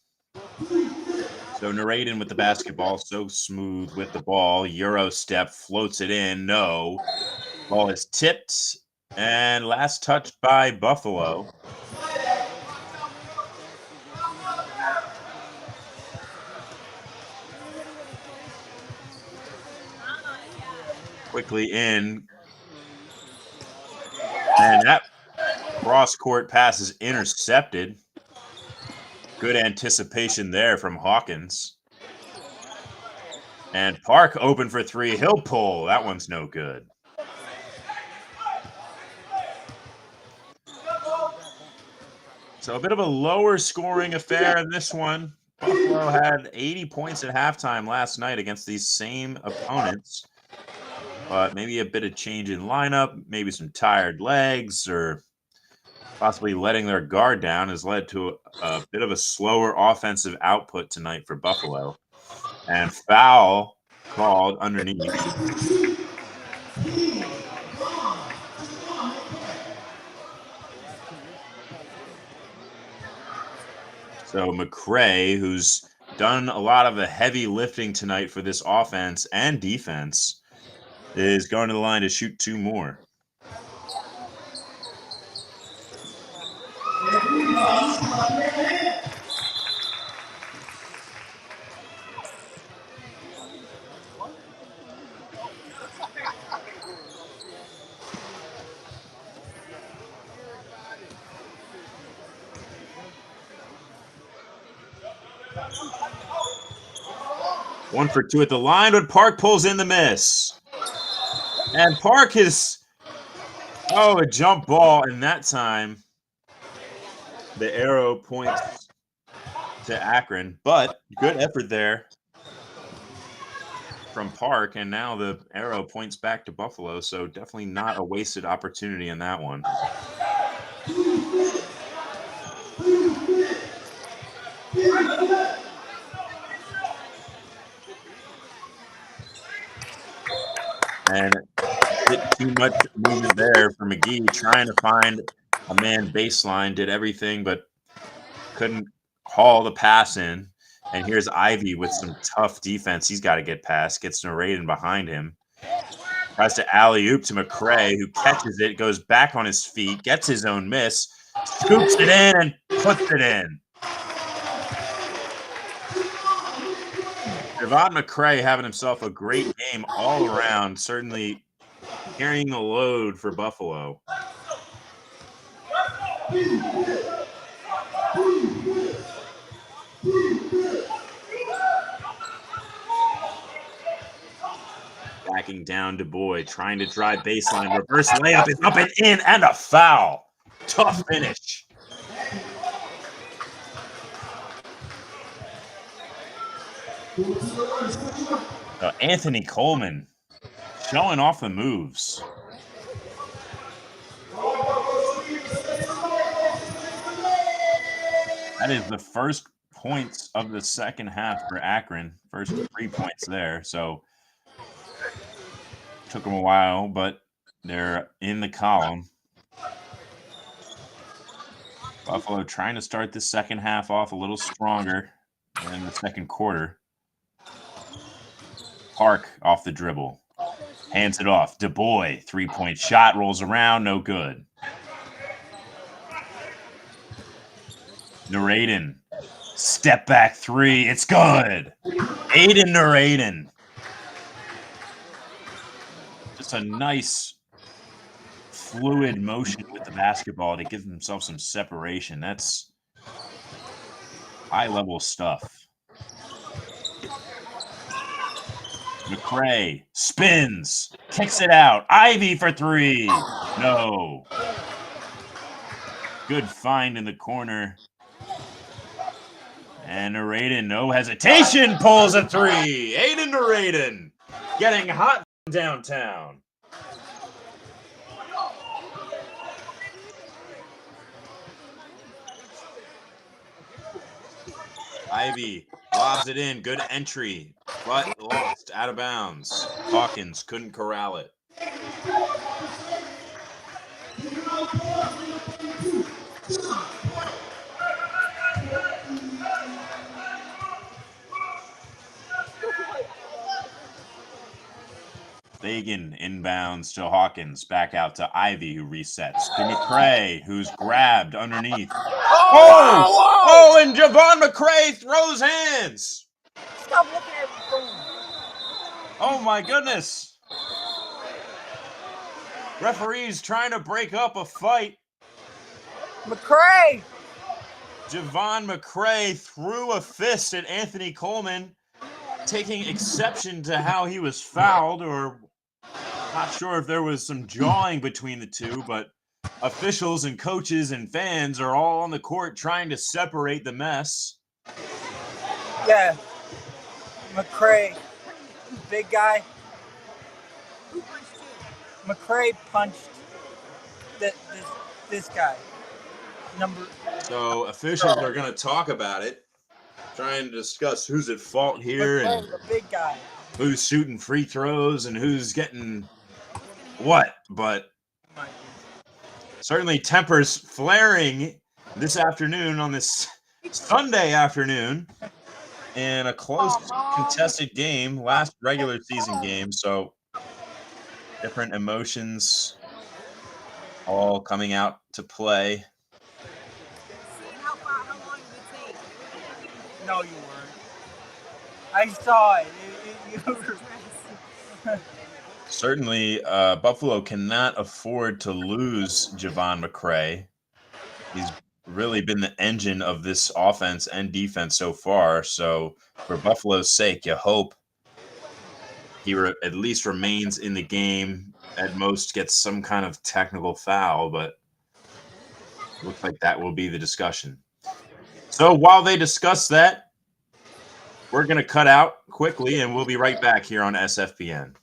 So Narraden with the basketball, so smooth with the ball. Euro step, floats it in. No. Ball is tipped. And last touch by Buffalo. Quickly in. And that cross-court pass is intercepted. Good anticipation there from Hawkins. And Park open for 3. He'll pull. That one's no good. So a bit of a lower scoring affair in this one. Buffalo had 80 points at halftime last night against these same opponents. But maybe a bit of change in lineup, maybe some tired legs, or possibly letting their guard down has led to a bit of a slower offensive output tonight for Buffalo. And foul called underneath. So McCray, who's done a lot of the heavy lifting tonight for this offense and defense, is going to the line to shoot 2 more. One for 2 at the line, but Park pulls in the miss. And Park is, a jump ball, and that time the arrow points to Akron, but good effort there from Park, and now the arrow points back to Buffalo, so definitely not a wasted opportunity in that one. And a bit too much movement there for McGee, trying to find a man baseline, did everything, but couldn't haul the pass in. And here's Ivy with some tough defense. He's got to get past, gets Narraden behind him. Tries to alley-oop to McCray, who catches it, goes back on his feet, gets his own miss, scoops it in, and puts it in. Devon McCray having himself a great game all around, certainly carrying the load for Buffalo. Backing down DuBois, trying to drive baseline. Reverse layup is up and in, and a foul. Tough finish. Anthony Coleman showing off the moves. That is the first points of the second half for Akron. First 3 points there. So took them a while, but they're in the column. Buffalo trying to start the second half off a little stronger in the second quarter. Park off the dribble. Hands it off. DuBois, 3-point shot, rolls around, no good. Narraden, step back 3, it's good. Aiden Narraden. Just a nice fluid motion with the basketball to give himself some separation. That's high-level stuff. McCray spins, kicks it out. Ivy for 3. No. Good find in the corner And Naraden, no hesitation, pulls a three. Aiden Naraden getting hot downtown. Ivy lobs it in. Good entry, but lost out of bounds. Hawkins couldn't corral it. Fagan inbounds to Hawkins, back out to Ivy, who resets to McCray, who's grabbed underneath. Oh, and Javon McCray throws hands. Stop looking at me. Oh my goodness. Referees trying to break up a fight. McCray! Javon McCray threw a fist at Anthony Coleman, taking exception to how he was fouled, or not sure if there was some jawing between the two, but officials and coaches and fans are all on the court trying to separate the mess. Yeah. McCray. Big guy. McCray punched this guy. So officials are going to talk about it, trying to discuss who's at fault here McCray, and the big guy. who's shooting free throws and who's getting what. But certainly tempers flaring this afternoon on this Sunday afternoon in a close contested game, last regular season game. So different emotions all coming out to play. No, you weren't. I saw it. Certainly, Buffalo cannot afford to lose Javon McCray. He's really been the engine of this offense and defense so far. So for Buffalo's sake, you hope he at least remains in the game, at most gets some kind of technical foul, but looks like that will be the discussion. So while they discuss that, we're going to cut out quickly, and we'll be right back here on SFPN.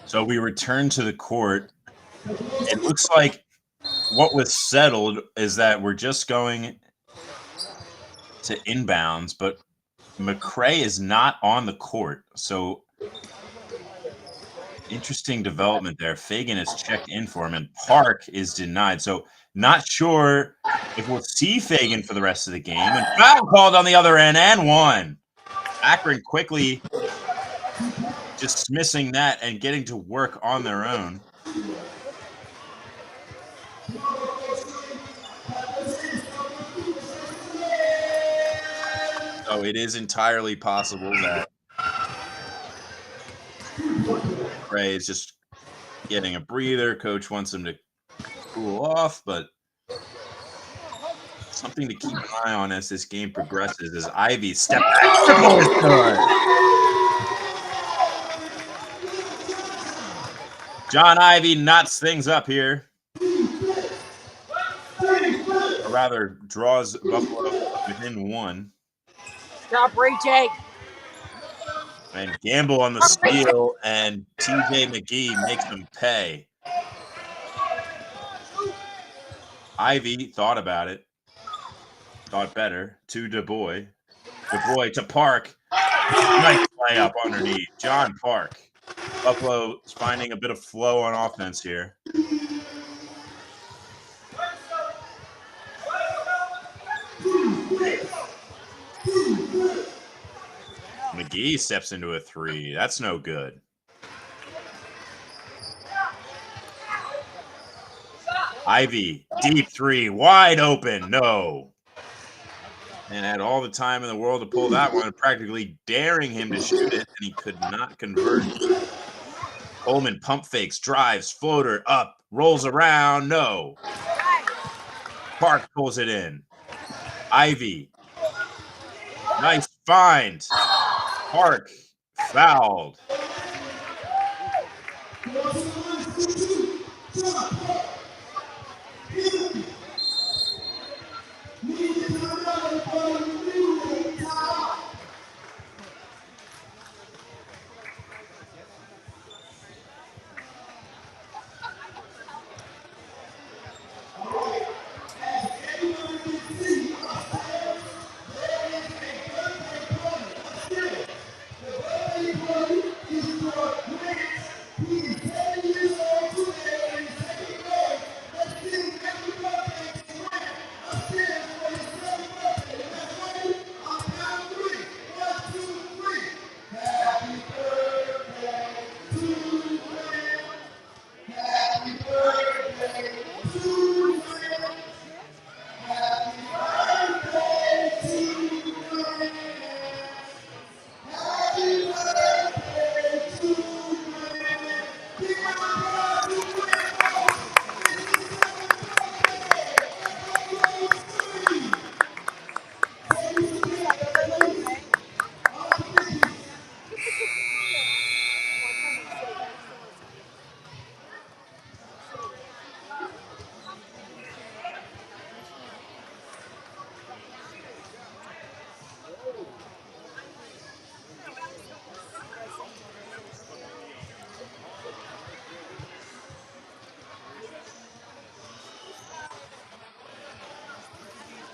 So we return to the court. It looks like what was settled is that we're just going to inbounds, but McCray is not on the court. So interesting development there. Fagan is checked in for him, and Park is denied. So not sure if we'll see Fagan for the rest of the game. And foul called on the other end, and one. Akron quickly dismissing that and getting to work on their own. So it is entirely possible that Gray is just getting a breather. Coach wants him to cool off, but something to keep an eye on as this game progresses as Ivy steps back. John Ivy knots things up here. Or rather, draws Buffalo within one. Stop reaching. And Gamble on the steal, and TJ McGee makes him pay. Ivy thought about it. Thought better. To DuBois. DuBois to Park. Nice play up underneath. John Park. Buffalo is finding a bit of flow on offense here. McGee steps into a three. That's no good. Ivy, deep three, wide open. No. And had all the time in the world to pull that one, practically daring him to shoot it, and he could not convert. Coleman pump fakes, drives, floater up, rolls around. No. Park pulls it in. Ivy. Nice find. Park fouled.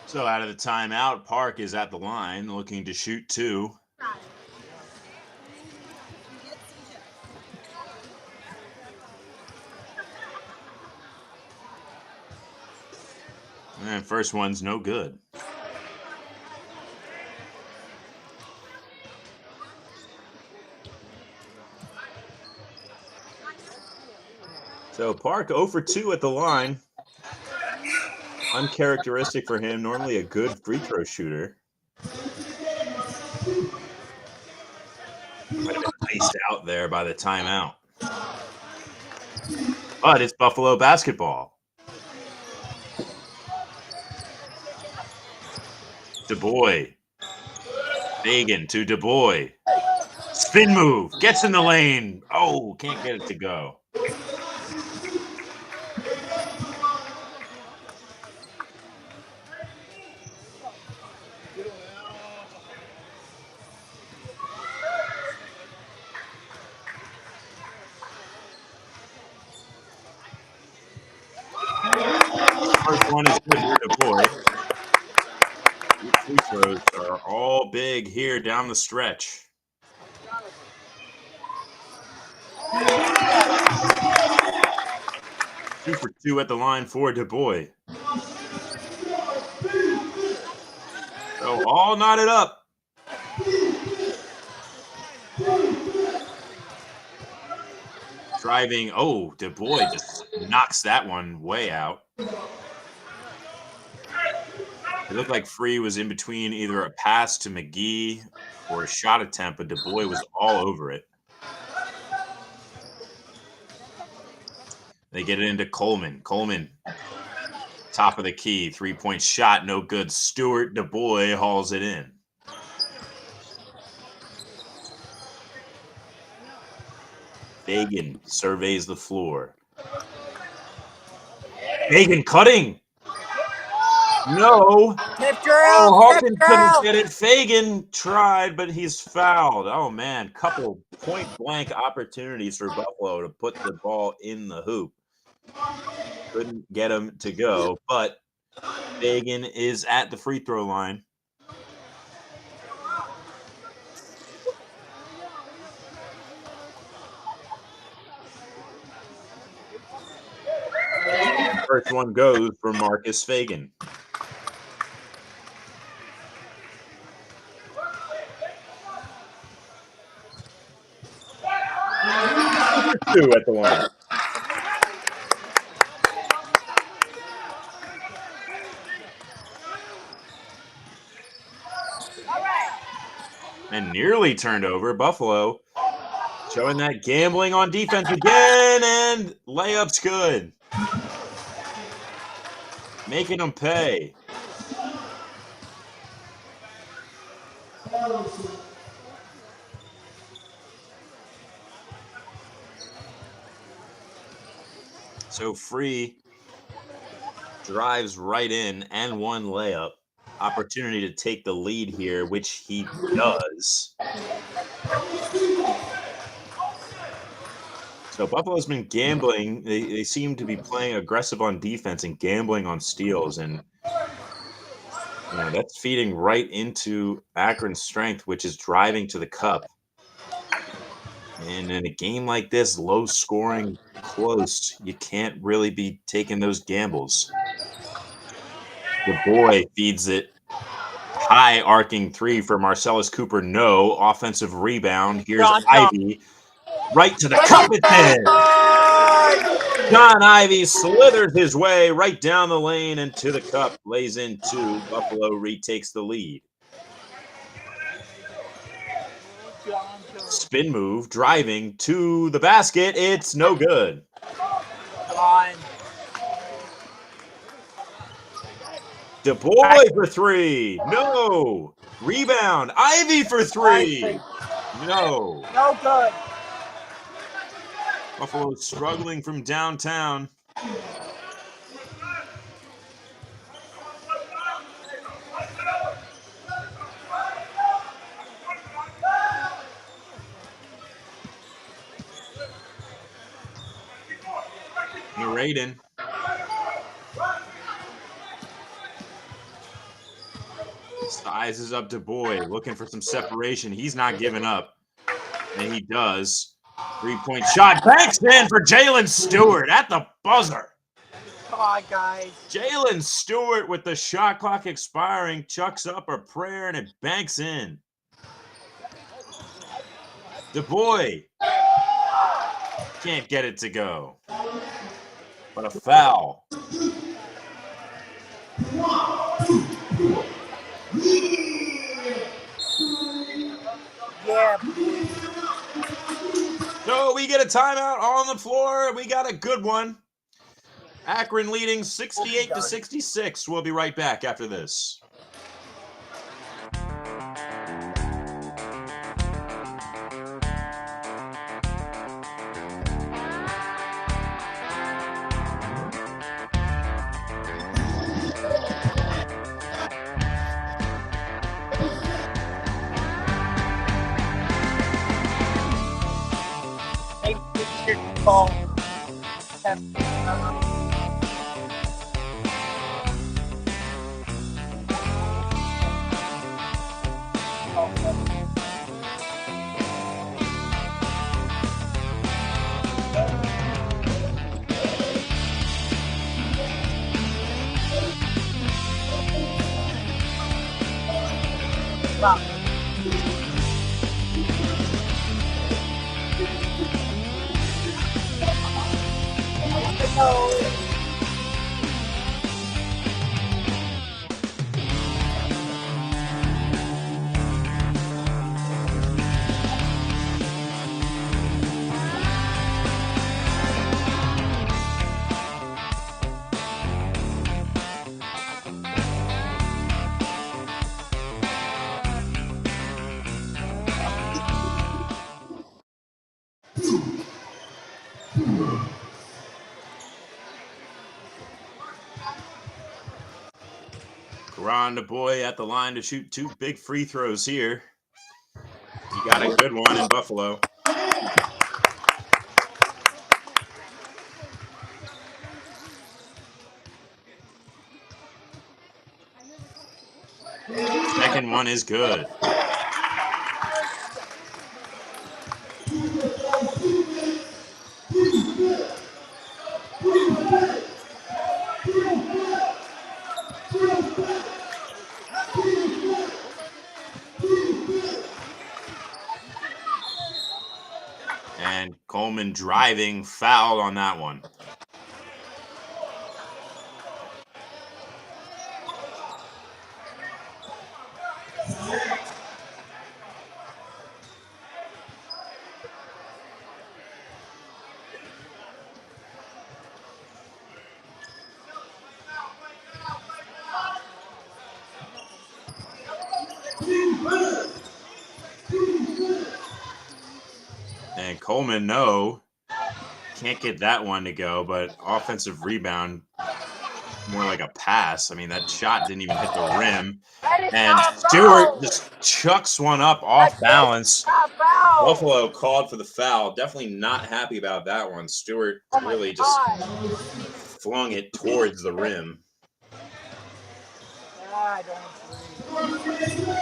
So out of the timeout, Park is at the line looking to shoot two. And first one's no good. So Park 0 for 2 at the line. Uncharacteristic for him. Normally a good free throw shooter. Might have been iced out there by the timeout. But it's Buffalo basketball. DuBois. Fagan to DuBois. Spin move. Gets in the lane. Oh, can't get it to go. First one is good for DuBois. These free throws are all big here down the stretch. Two for 2 at the line for DuBois. So all knotted up. Driving. Oh, DuBois just knocks that one way out. It looked like Free was in between either a pass to McGee or a shot attempt, but DuBois was all over it. They get it into Coleman. Coleman, top of the key, 3-point shot, no good. Stewart DuBois hauls it in. Fagan surveys the floor. Fagan cutting. No. Hawkins couldn't get it. Fagan tried, but he's fouled. Oh, man. Couple point-blank opportunities for Buffalo to put the ball in the hoop. Couldn't get him to go, but Fagan is at the free throw line. First one goes for Marcus Fagan. Two at the line. And nearly turned over. Buffalo showing that gambling on defense again, and layup's good. Making them pay. So Free drives right in and one layup. Opportunity to take the lead here, which he does. So Buffalo's been gambling. They seem to be playing aggressive on defense and gambling on steals, and that's feeding right into Akron's strength, which is driving to the cup. And in a game like this, low scoring, close, you can't really be taking those gambles. DuBois feeds it. High arcing three for Marcellus Cooper. No. Offensive rebound. Here's Ivy. Right to the cup it's in. John Ivy slithers his way right down the lane and to the cup. Lays in two. Buffalo retakes the lead. Spin move, driving to the basket. It's no good. Come on. DuBois for three. No. Rebound. Ivy for three. No. No good. Buffalo struggling from downtown. Raiden. Sizes up DuBois, looking for some separation. He's not giving up. And he does. 3-point shot. Banks in for Jalen Stewart at the buzzer. Come on, guys. Jalen Stewart with the shot clock expiring chucks up a prayer and it banks in. DuBois can't get it to go. But a foul. Yeah. So we get a timeout on the floor. We got a good one. Akron leading 68-66. We'll be right back after this. Ball. Stop. Karan, the boy, at the line to shoot 2 big free throws here. He got a good one in Buffalo. Second one is good. And Coleman driving, fouled on that one. And Coleman, no, can't get that one to go, but offensive rebound, more like a pass. I mean, that shot didn't even hit the rim. And Stewart just chucks one up off balance. Buffalo called for the foul. Definitely not happy about that one. Stewart really just flung it towards the rim. I don't agree.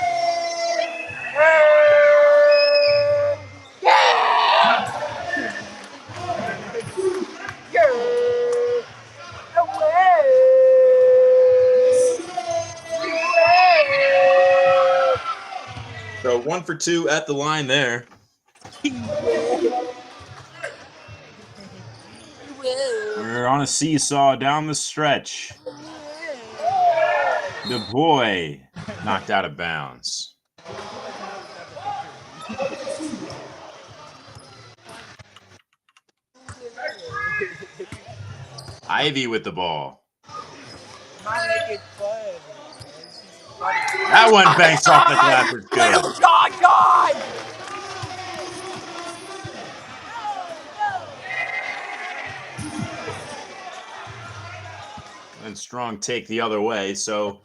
So 1 for 2 at the line there. We're on a seesaw down the stretch. The boy knocked out of bounds. Ivy with the ball. That one banks off the glass. It's good. God! And Strong take the other way, so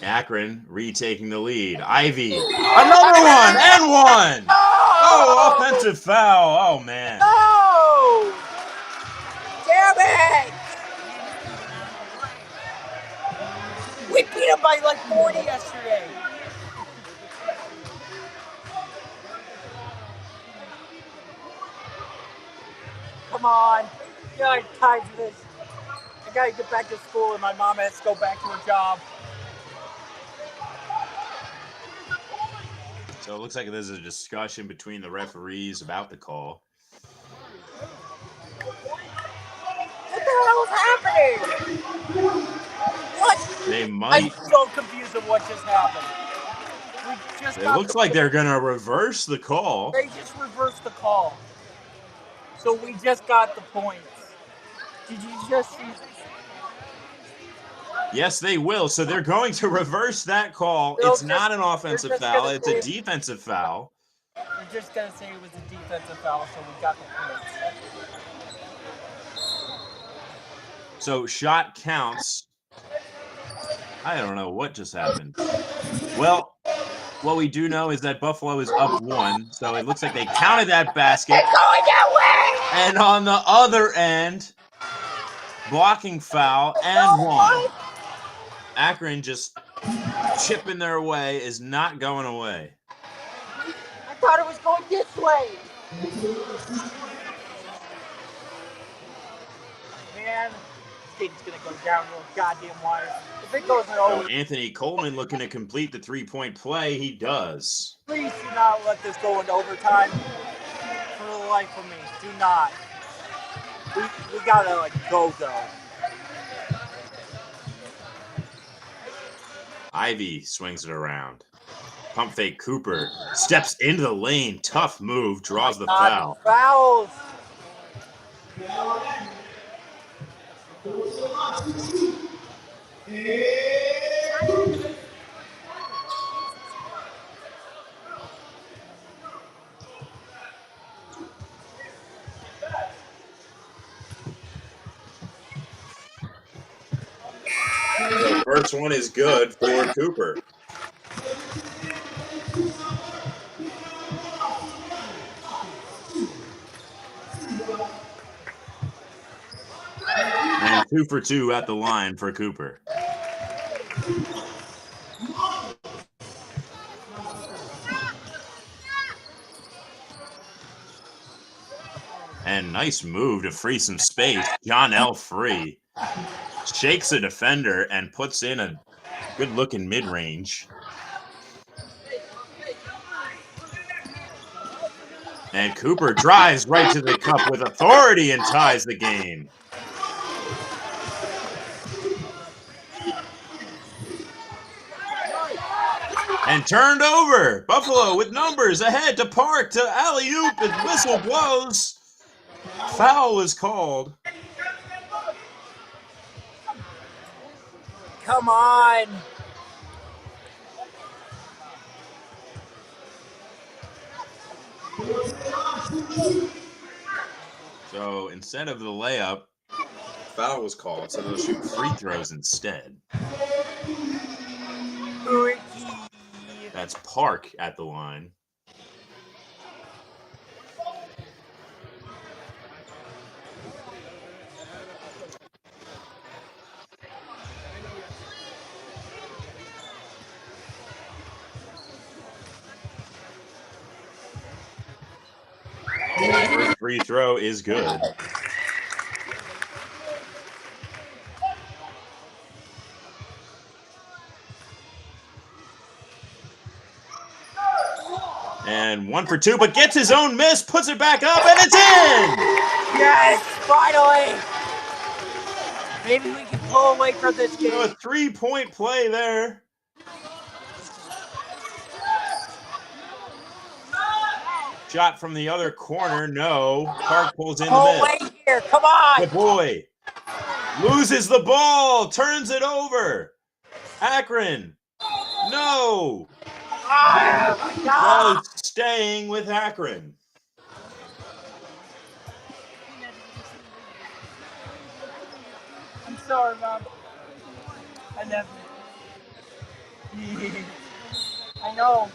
Akron retaking the lead. Ivy, another one, and one! Oh, offensive foul. Oh, man. No! Damn it! We beat him by like 40 yesterday. Come on. Yeah, I'm tired of this. I gotta get back to school and my mom has to go back to her job. So it looks like there's a discussion between the referees about the call. What the hell is happening? What? They might. I'm so confused of what just happened. We just It looks like they're going to reverse the call. They just reversed the call. So we just got the points. Did you just see? Yes, they will. So they're going to reverse that call. It's not an offensive foul. It's a defensive foul. We're just going to say it was a defensive foul, so we got the points. So shot counts. I don't know what just happened. Well, what we do know is that Buffalo is up 1. So it looks like they counted that basket. It's going that way! And on the other end, blocking foul and 1. Akron just chipping their way is not going away. I thought it was going this way. Man, this game's going to go down real goddamn wire. If it goes in over. So Anthony Coleman looking to complete the 3-point play. He does. Please do not let this go into overtime. For the life of me, do not. We gotta like go. Ivy swings it around. Pump fake Cooper steps into the lane. Tough move. Draws the foul. Fouls. first one is good for Cooper. And 2 for 2 at the line for Cooper. And nice move to free some space. John L. free. Shakes a defender and puts in a good-looking mid-range. And Cooper drives right to the cup with authority and ties the game. And turned over. Buffalo with numbers ahead to Park to alley-oop. The whistle blows. Foul is called. Come on. So instead of the layup, foul was called, so they'll shoot free throws instead. That's Park at the line. First free throw is good. And 1 for 2, but gets his own miss, puts it back up, and it's in! Yes, finally! Maybe we can pull away from this game. So a 3-point play there. Shot from the other corner, no. Park pulls in the Pull miss. away here, come on! The boy loses the ball, turns it over. Akron, no. Oh my God! Ball staying with Akron. I'm sorry, Mom. I love you. I know.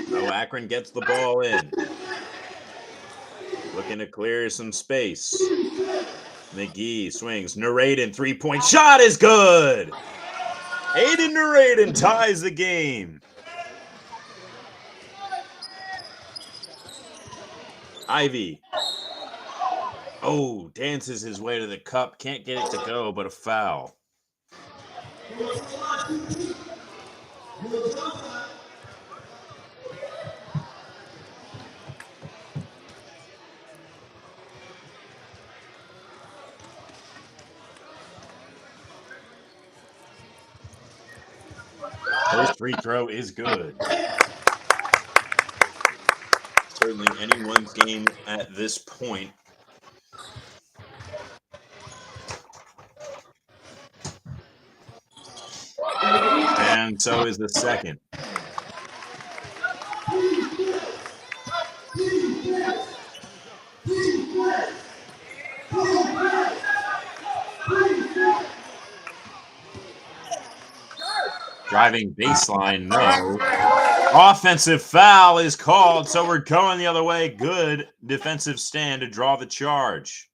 So Akron gets the ball in. Looking to clear some space. McGee swings. Narraden 3-point shot is good. Aiden Narraden ties the game. Ivy. Oh, dances his way to the cup. Can't get it to go, but a foul. First free throw is good. Certainly anyone's game at this point. And so is the second. Driving baseline, no. Offensive foul is called, so we're going the other way. Good defensive stand to draw the charge.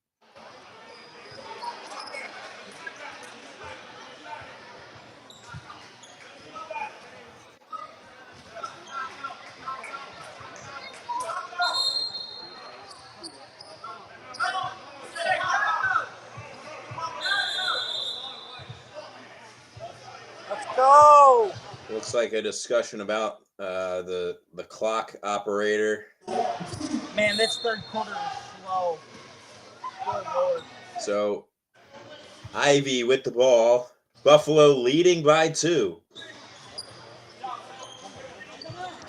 Let's go! Looks like a discussion about the clock operator. Man, this third quarter is slow. Good Lord. So Ivy with the ball. Buffalo leading by 2.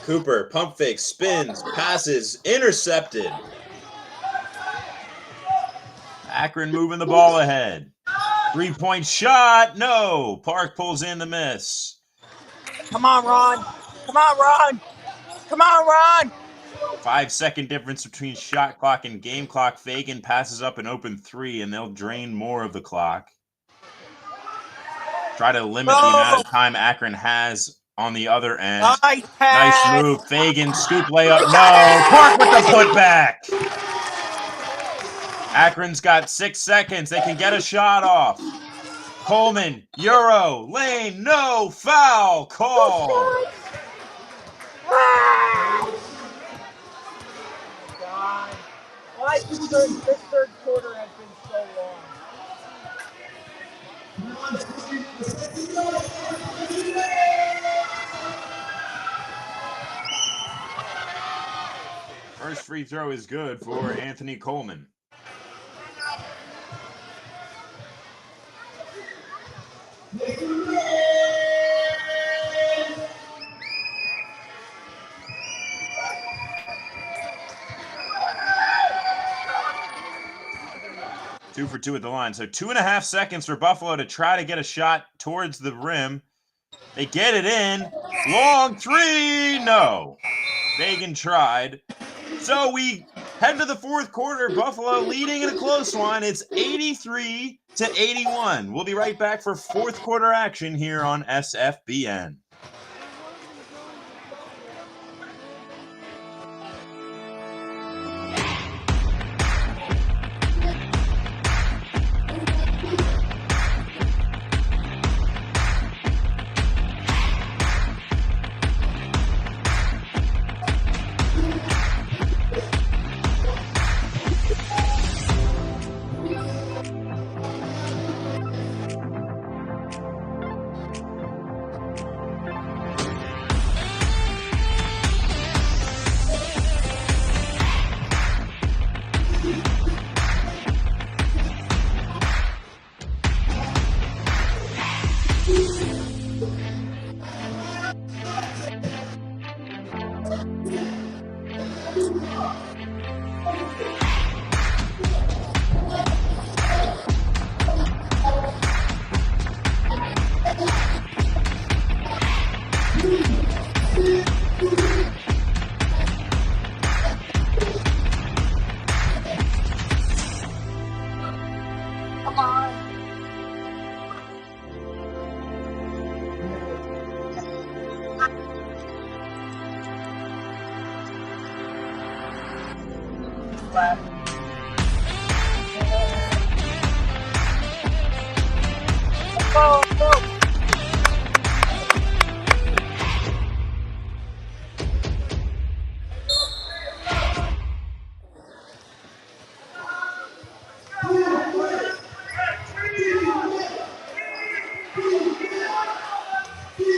Cooper, pump fake, spins, passes, intercepted. Akron moving the ball ahead. 3-point shot, no. Park pulls in the miss. Come on, Ron. Come on, Ron. Come on, Ron. 5-second difference between shot clock and game clock. Fagan passes up an open 3, and they'll drain more of the clock. Try to limit the amount of time Akron has on the other end. Nice Nice pass. move. Fagan, scoop layup. No. Park with the putback. Akron's got 6 seconds. They can get a shot off. Coleman, Euro, lane, no, foul, call. God. Why this third quarter has been so long? First free throw is good for Anthony Coleman. Two for two at the line. So 2.5 seconds for Buffalo to try to get a shot towards the rim. They get it in. Long 3. No. Fagan tried. So we head to the fourth quarter. Buffalo leading in a close one. It's 83-81. We'll be right back for fourth quarter action here on SFBN.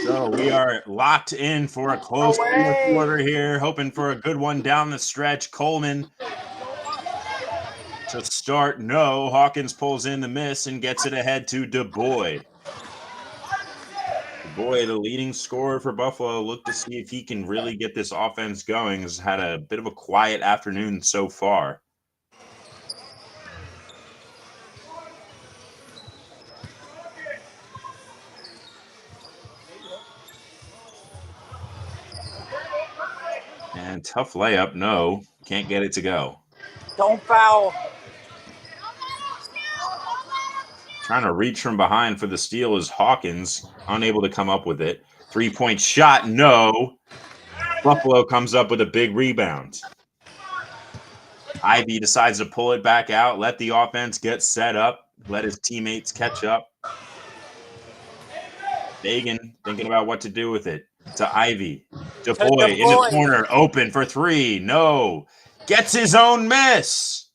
So we are locked in for a close fourth quarter here, hoping for a good one down the stretch. Coleman to start, no. Hawkins pulls in the miss and gets it ahead to DuBois. DuBois, the leading scorer for Buffalo, look to see if he can really get this offense going. Has had a bit of a quiet afternoon so far. And tough layup, no. Can't get it to go. Don't foul. Trying to reach from behind for the steal is Hawkins, unable to come up with it. 3-point shot, no. Buffalo comes up with a big rebound. Ivy decides to pull it back out, let the offense get set up, let his teammates catch up. Fagan thinking about what to do with it. To Ivy. DuBois in the corner, open for 3. No. Gets his own miss.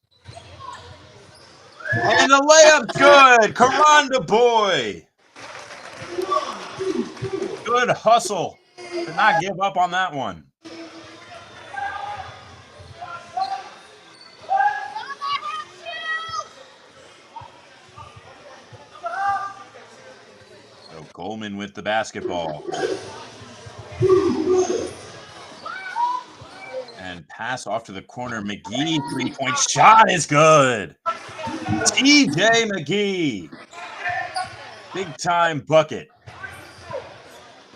And the layup good. Karan DuBois. Good hustle. To not give up on that one. So Coleman with the basketball. And pass off to the corner. McGee, 3-point shot is good. TJ McGee. Big time bucket.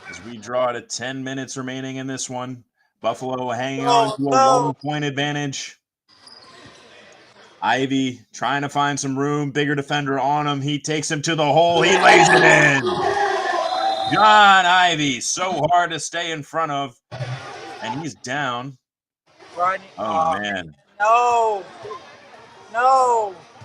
As we draw to 10 minutes remaining in this one. Buffalo hanging on to a 1-point advantage. Ivy trying to find some room. Bigger defender on him. He takes him to the hole. He lays it in. John Ivy, so hard to stay in front of. And he's down. Oh, man. No.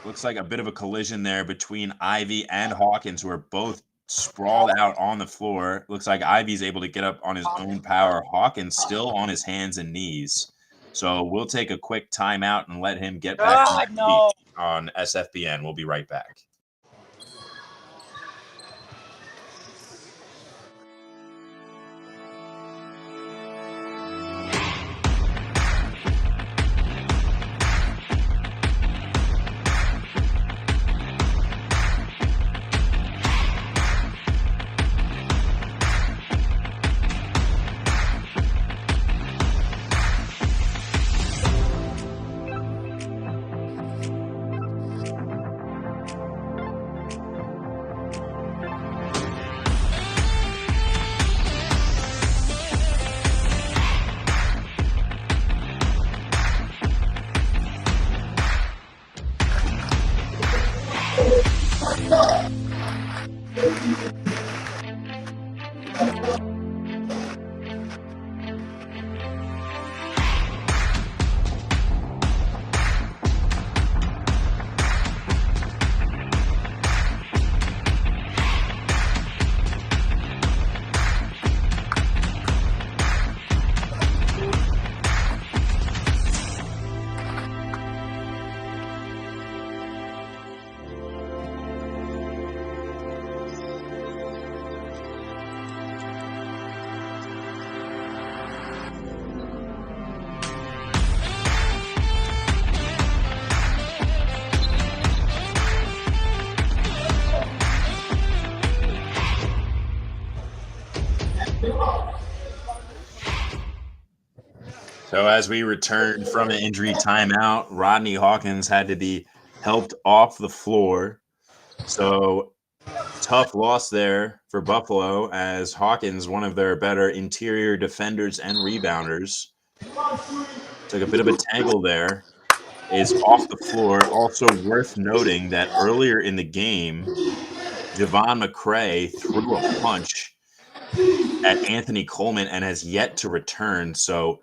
Looks like a bit of a collision there between Ivy and Hawkins, who are both sprawled out on the floor. Looks like Ivy's able to get up on his own power. Hawkins still on his hands and knees. So we'll take a quick timeout and let him get back to his feet on SFBN. We'll be right back. So as we returned from an injury timeout, Rodney Hawkins had to be helped off the floor. So tough loss there for Buffalo, as Hawkins, one of their better interior defenders and rebounders, took a bit of a tangle there, is off the floor. Also worth noting that earlier in the game, Javon McCray threw a punch at Anthony Coleman and has yet to return. So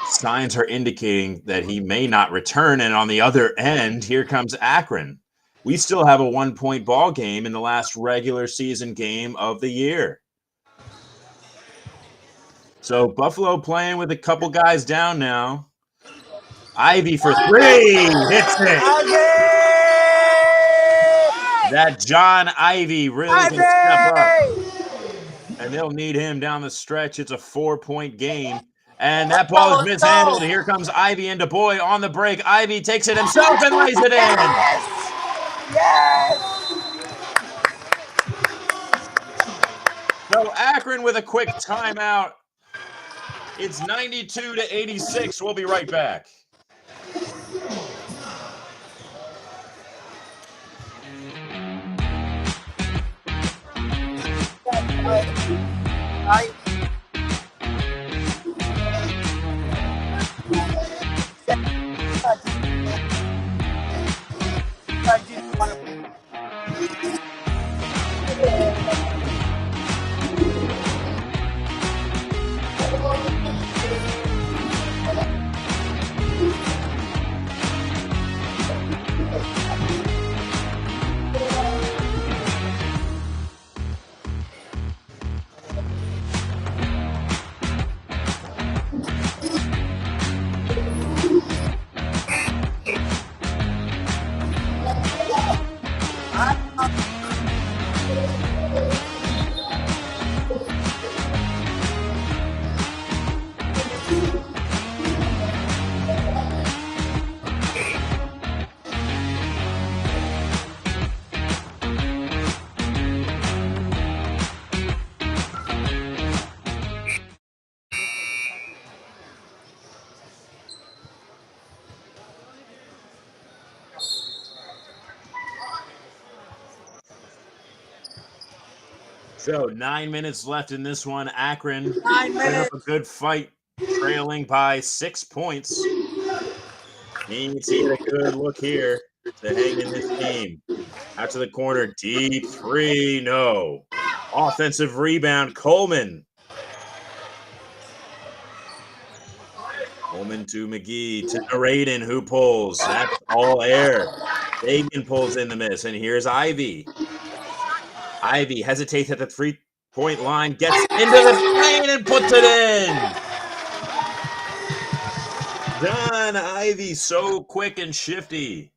signs are indicating that he may not return. And on the other end, here comes Akron. We still have a 1-point ball game in the last regular season game of the year. So Buffalo playing with a couple guys down now. Ivy for 3, hits it. That John Ivy really can step up. And they'll need him down the stretch. It's a 4-point game. And that ball is mishandled. Here comes Ivy and DuBois on the break. Ivy takes it himself and lays it in. Yes! So Akron with a quick timeout. It's 92-86. We'll be right back. So 9 minutes left in this one. Akron putting up a good fight trailing by 6 points. Needs to get a good look here to hang in this game. Out to the corner, deep three, no. Offensive rebound, Coleman. Coleman to McGee, to Naraden, who pulls. That's all air. Fagan pulls in the miss, and here's Ivy. Ivy hesitates at the three-point line, gets into the lane and puts it in. Done. Ivy, so quick and shifty.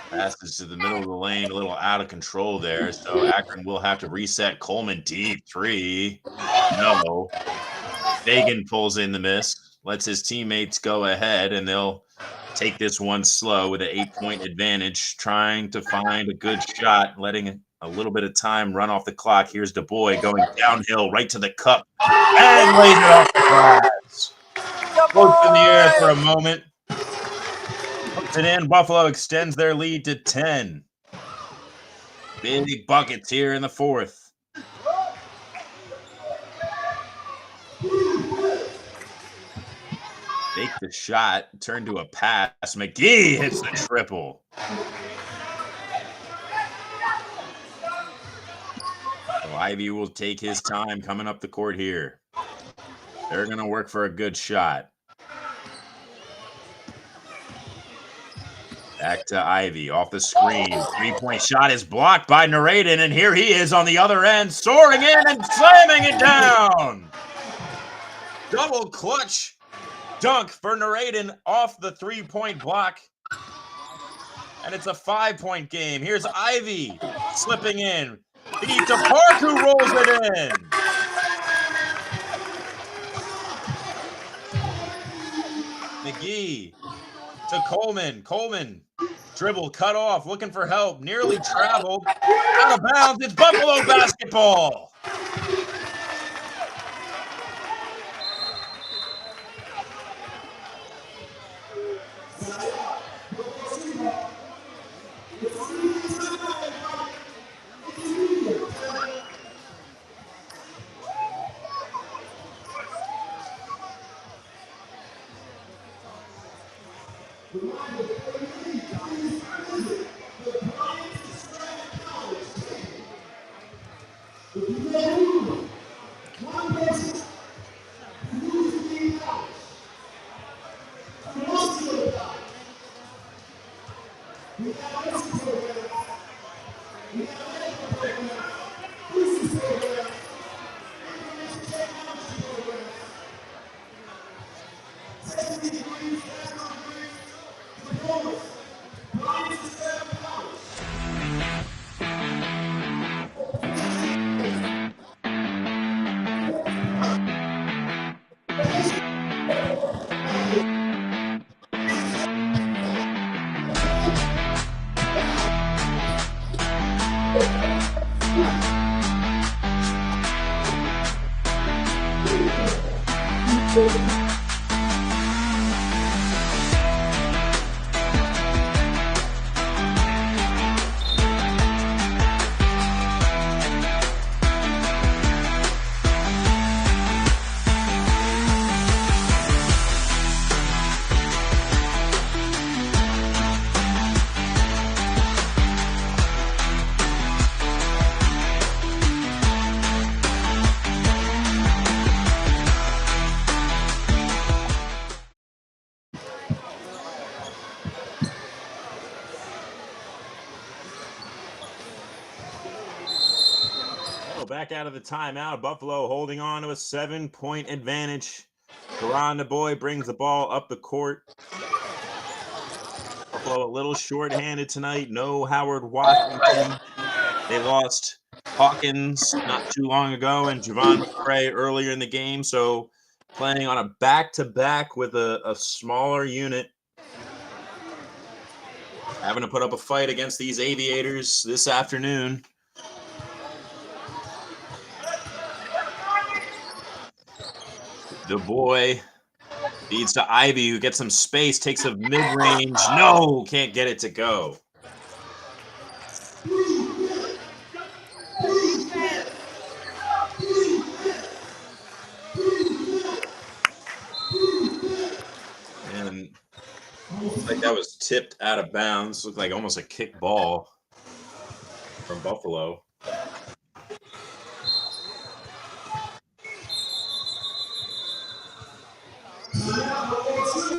Passes to the middle of the lane, a little out of control there. So Akron will have to reset. Coleman, deep three. No. Fagan pulls in the miss, lets his teammates go ahead, and they'll take this one slow with an 8-point advantage, trying to find a good shot, letting a little bit of time run off the clock. Here's DuBois going downhill right to the cup and lays it off the glass. Floats in the air for a moment. Puts it in. Buffalo extends their lead to 10. Big buckets here in the fourth. Make the shot, turn to a pass. McGee hits the triple. So Ivy will take his time coming up the court here. They're going to work for a good shot. Back to Ivy off the screen. 3-point shot is blocked by Naraden, and here he is on the other end, soaring in and slamming it down. Double clutch dunk for Naraden off the 3-point block. And it's a 5-point game. Here's Ivy slipping in. Feed to Park, who rolls it in. McGee to Coleman. Coleman, dribble, cut off, looking for help, nearly traveled. Out of bounds, it's Buffalo basketball. Back out of the timeout. Buffalo holding on to a 7-point advantage. Karan DuBois brings the ball up the court. Buffalo a little short-handed tonight. No Howard Washington. They lost Hawkins not too long ago and Javon McCray earlier in the game. So playing on a back-to-back with a smaller unit. Having to put up a fight against these Aviators this afternoon. DuBois Feeds to Ivy, who gets some space, takes a mid-range. No, can't get it to go. And looks like that was tipped out of bounds. Looked like almost a kick ball from Buffalo.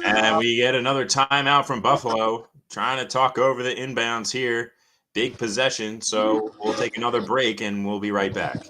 And we get another timeout from Buffalo, trying to talk over the inbounds here. Big possession, so we'll take another break and we'll be right back.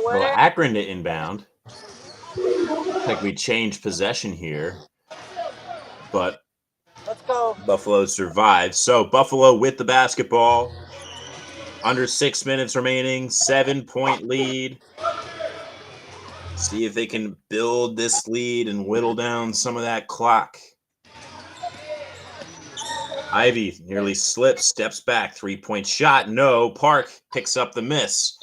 Well, Akron to inbound. Looks like we changed possession here, but Let's go. Buffalo survived. So Buffalo with the basketball. Under 6 minutes remaining, 7-point lead. See if they can build this lead and whittle down some of that clock. Ivy nearly slips, steps back, 3-point shot. No. Park picks up the miss.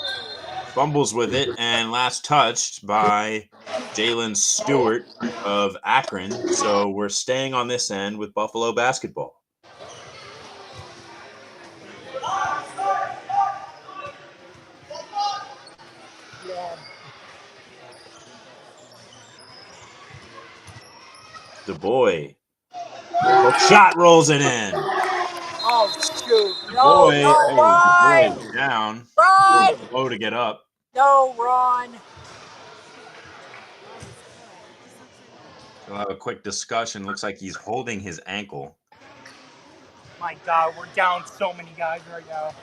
Fumbles with it, and last touched by Jalen Stewart of Akron. So we're staying on this end with Buffalo basketball. Du Bois. Shot rolls it in. Oh, shoot. No, Du Bois down. Run! Low to get up. No, run. We'll have a quick discussion. Looks like he's holding his ankle. My God, we're down so many guys right now.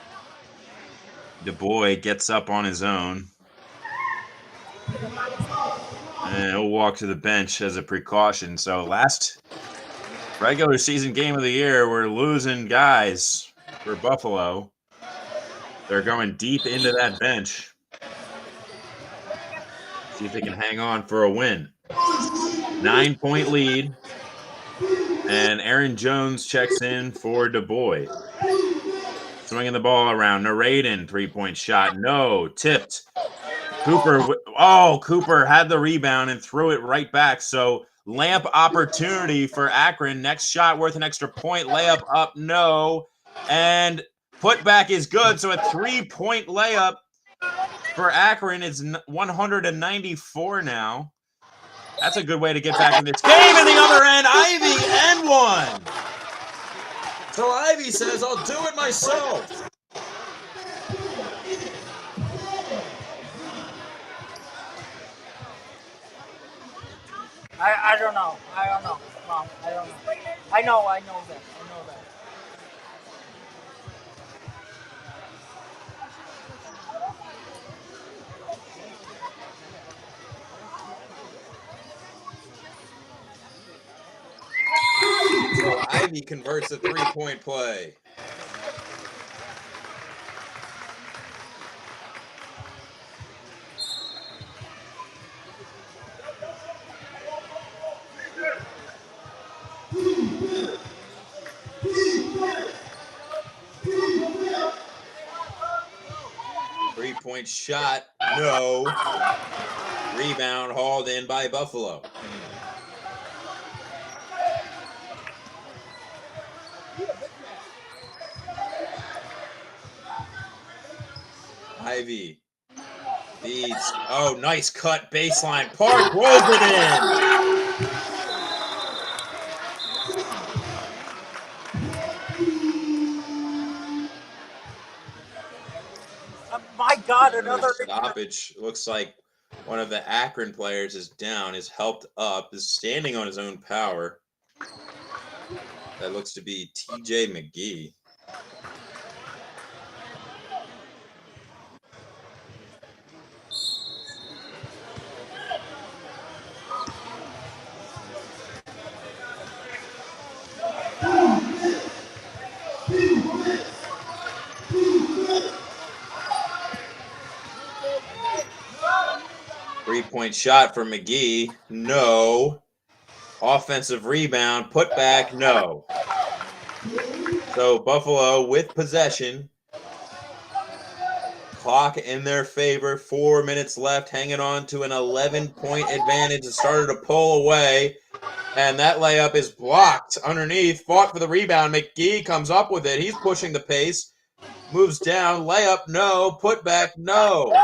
Du Bois gets up on his own. And he'll walk to the bench as a precaution. So last regular season game of the year, we're losing guys for Buffalo. They're going deep into that bench. See if they can hang on for a win. 9-point lead. And Aaron Jones checks in for Du Bois. Swinging the ball around. Naradin, 3-point shot. No. Tipped. Cooper had the rebound and threw it right back. So layup opportunity for Akron. Next shot worth an extra point. Layup up. No. And putback is good. So a 3-point layup for Akron is 194 now. That's a good way to get back in this game. And the other end, Ivy and one. So Ivy says, I'll do it myself. I don't know. Mom, I don't know. I know that. 'Ivy converts a 3-point play. Three-point shot No. Rebound hauled in by Buffalo. Ivy feeds. Oh, nice cut baseline. Park rolls it in. My God, And another stoppage. Looks like one of the Akron players is down, is helped up, is standing on his own power. That looks to be TJ McGee. Three-point shot for McGee. No. Offensive rebound. Put back. No. So Buffalo with possession. Clock in their favor. 4 minutes left. Hanging on to an 11-point advantage. It started to pull away. And that layup is blocked underneath. Fought for the rebound. McGee comes up with it. He's pushing the pace. Moves down. Layup. No. Put back. No.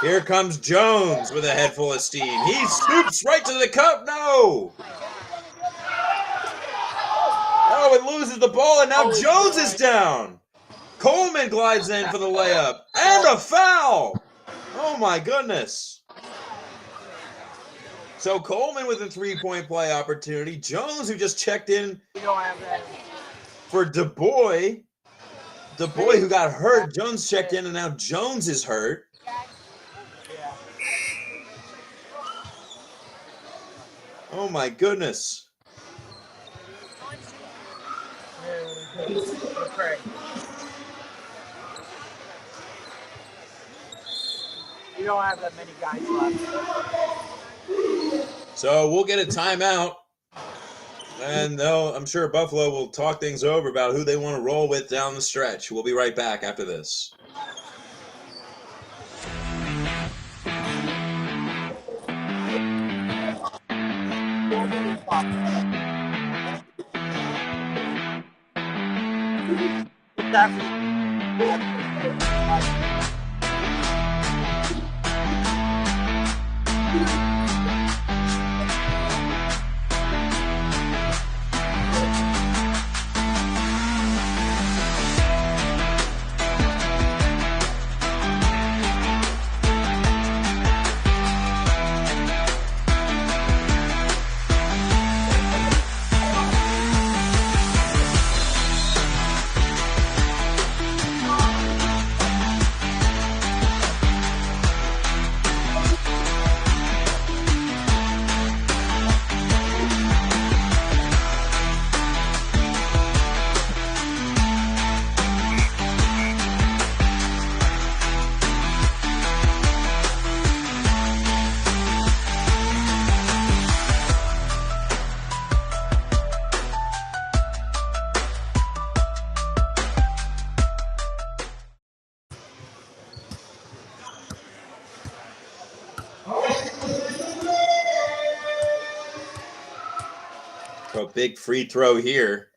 Here comes Jones with a head full of steam. He scoops right to the cup. No. Oh, it loses the ball, and now Jones is down. Coleman glides in for the layup. And a foul. Oh, my goodness. So Coleman with a three-point play opportunity. Jones, who just checked in for Du Bois. Du Bois, who got hurt. Jones checked in, and now Jones is hurt. Oh, my goodness. We don't have that many guys left. So we'll get a timeout. And I'm sure Buffalo will talk things over about who they want to roll with down the stretch. We'll be right back after this. A big free throw here.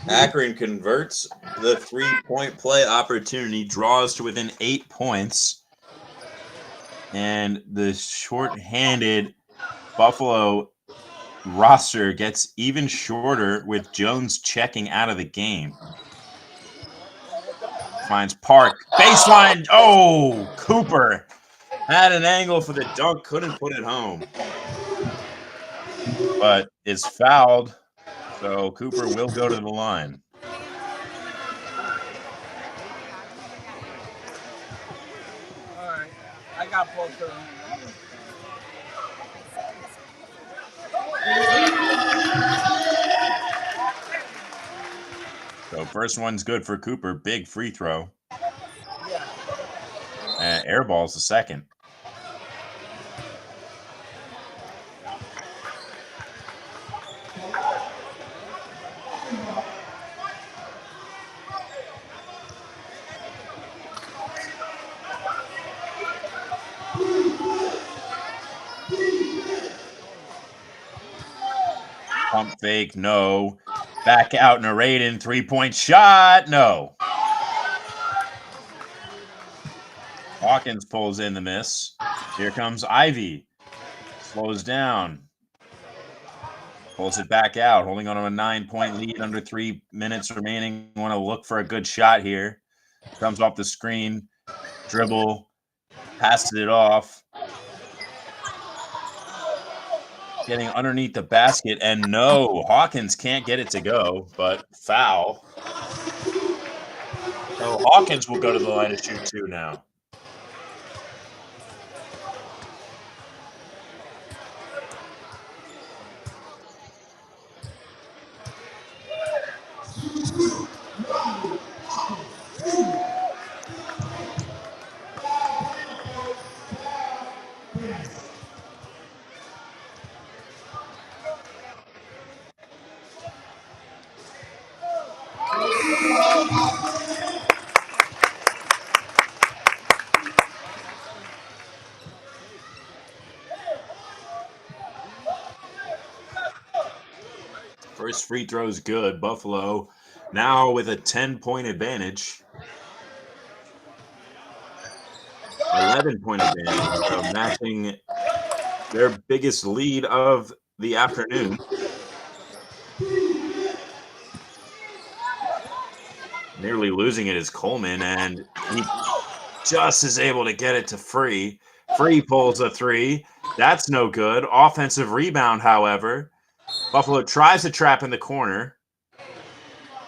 Akron converts the three-point play opportunity, draws to within 8 points. And the short-handed Buffalo roster gets even shorter with Jones checking out of the game. Finds Park. Baseline. Oh, Cooper had an angle for the dunk. Couldn't put it home. But is fouled. So Cooper will go to the line. All right. I got both of them. So first one's good for Cooper. Big free throw. Yeah. And air ball's the second. Pump fake, no. Back out, Narraden, 3-point shot, no. Hawkins pulls in the miss. Here comes Ivy. Slows down. Pulls it back out, holding on to a 9-point lead under 3 minutes remaining. Want to look for a good shot here. Comes off the screen, dribble, passes it off. Getting underneath the basket, and no, Hawkins can't get it to go, but foul. So Hawkins will go to the line to shoot 2 now. First free throw is good. Buffalo now with a 10-point advantage. 11-point advantage, so matching their biggest lead of the afternoon. Nearly losing it is Coleman, and he just is able to get it to Free. Free pulls a 3. That's no good. Offensive rebound, however. Buffalo tries to trap in the corner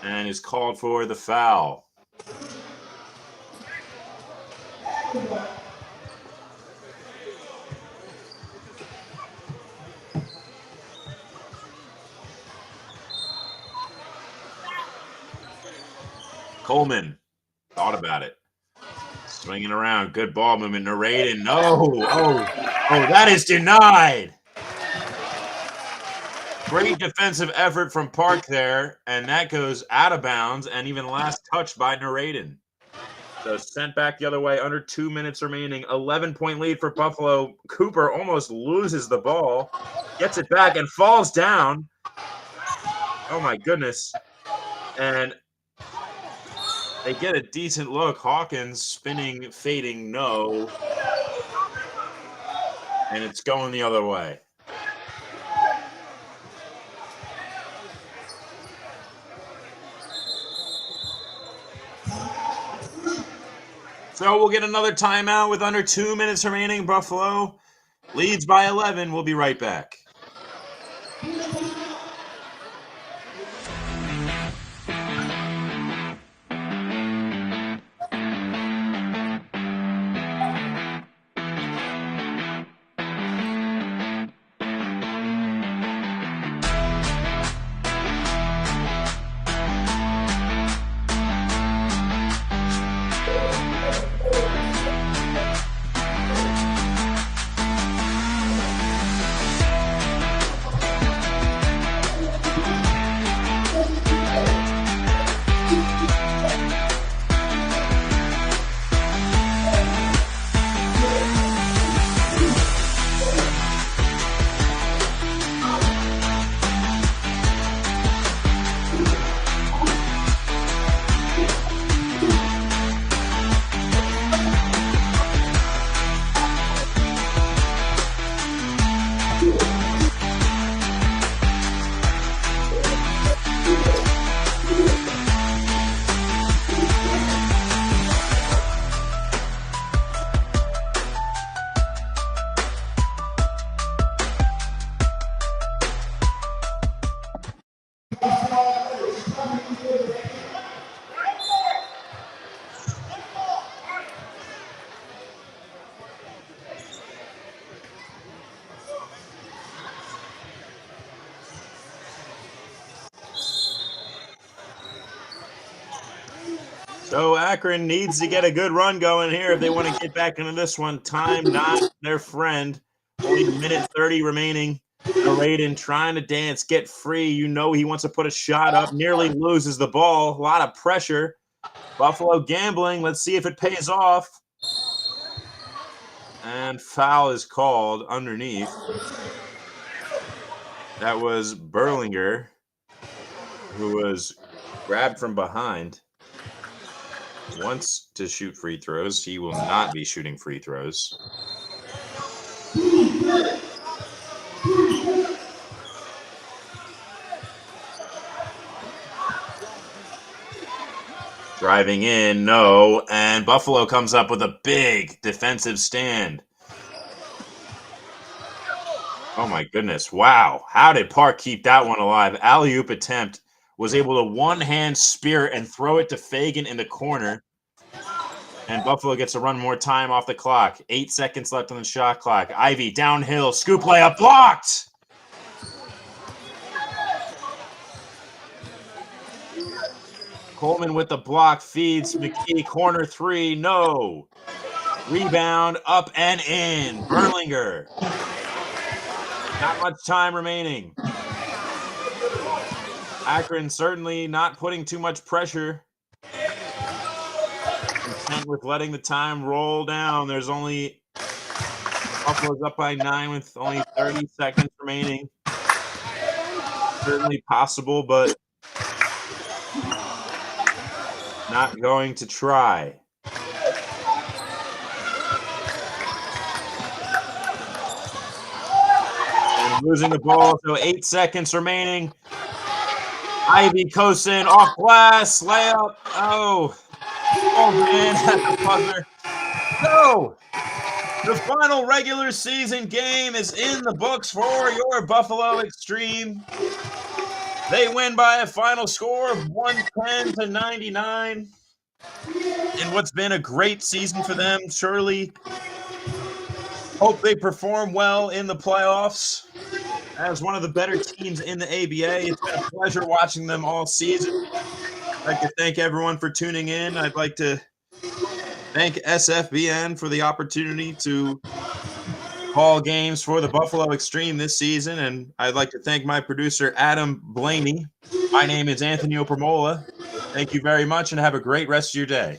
and is called for the foul. Coleman thought about it. Swinging around. Good ball movement. Narrated. No. Oh, that is denied. Great defensive effort from Park there, and that goes out of bounds and even last touched by Narraden. So sent back the other way, under 2 minutes remaining. 11-point lead for Buffalo. Cooper almost loses the ball, gets it back, and falls down. Oh, my goodness. And they get a decent look. Hawkins spinning, fading, no. And it's going the other way. So we'll get another timeout with under 2 minutes remaining. Buffalo leads by 11. We'll be right back. So Akron needs to get a good run going here if they want to get back into this one. Time not their friend. Only a minute 30 remaining. Raiden trying to dance, get free. You know he wants to put a shot up. Nearly loses the ball. A lot of pressure. Buffalo gambling. Let's see if it pays off. And foul is called underneath. That was Berlinger, who was grabbed from behind. Wants to shoot free throws. He will not be shooting free throws. Driving in, no, and Buffalo comes up with a big defensive stand. Oh my goodness, wow. How did Park keep that one alive? Alley-oop attempt, was able to one-hand spear and throw it to Fagan in the corner. And Buffalo gets to run more time off the clock. 8 seconds left on the shot clock. Ivy downhill, scoop layup blocked. Coleman with the block, feeds McKee, corner three, no. Rebound, up and in. Berlinger. Not much time remaining. Akron certainly not putting too much pressure. Content with letting the time roll down. There's only Buffalo's up by 9 with only 30 seconds remaining. Certainly possible, but not going to try. And losing the ball, so 8 seconds remaining. Ivy Kosin off glass, layup. Oh, man at the buzzer. No! The final regular season game is in the books for your Buffalo Extreme. They win by a final score of 110-99. In what's been a great season for them, surely hope they perform well in the playoffs. As one of the better teams in the ABA, it's been a pleasure watching them all season. I'd like to thank everyone for tuning in. I'd like to thank SFBN for the opportunity to call games for the Buffalo Extreme this season, and I'd like to thank my producer, Adam Blaney. My name is Anthony Opromola. Thank you very much, and have a great rest of your day.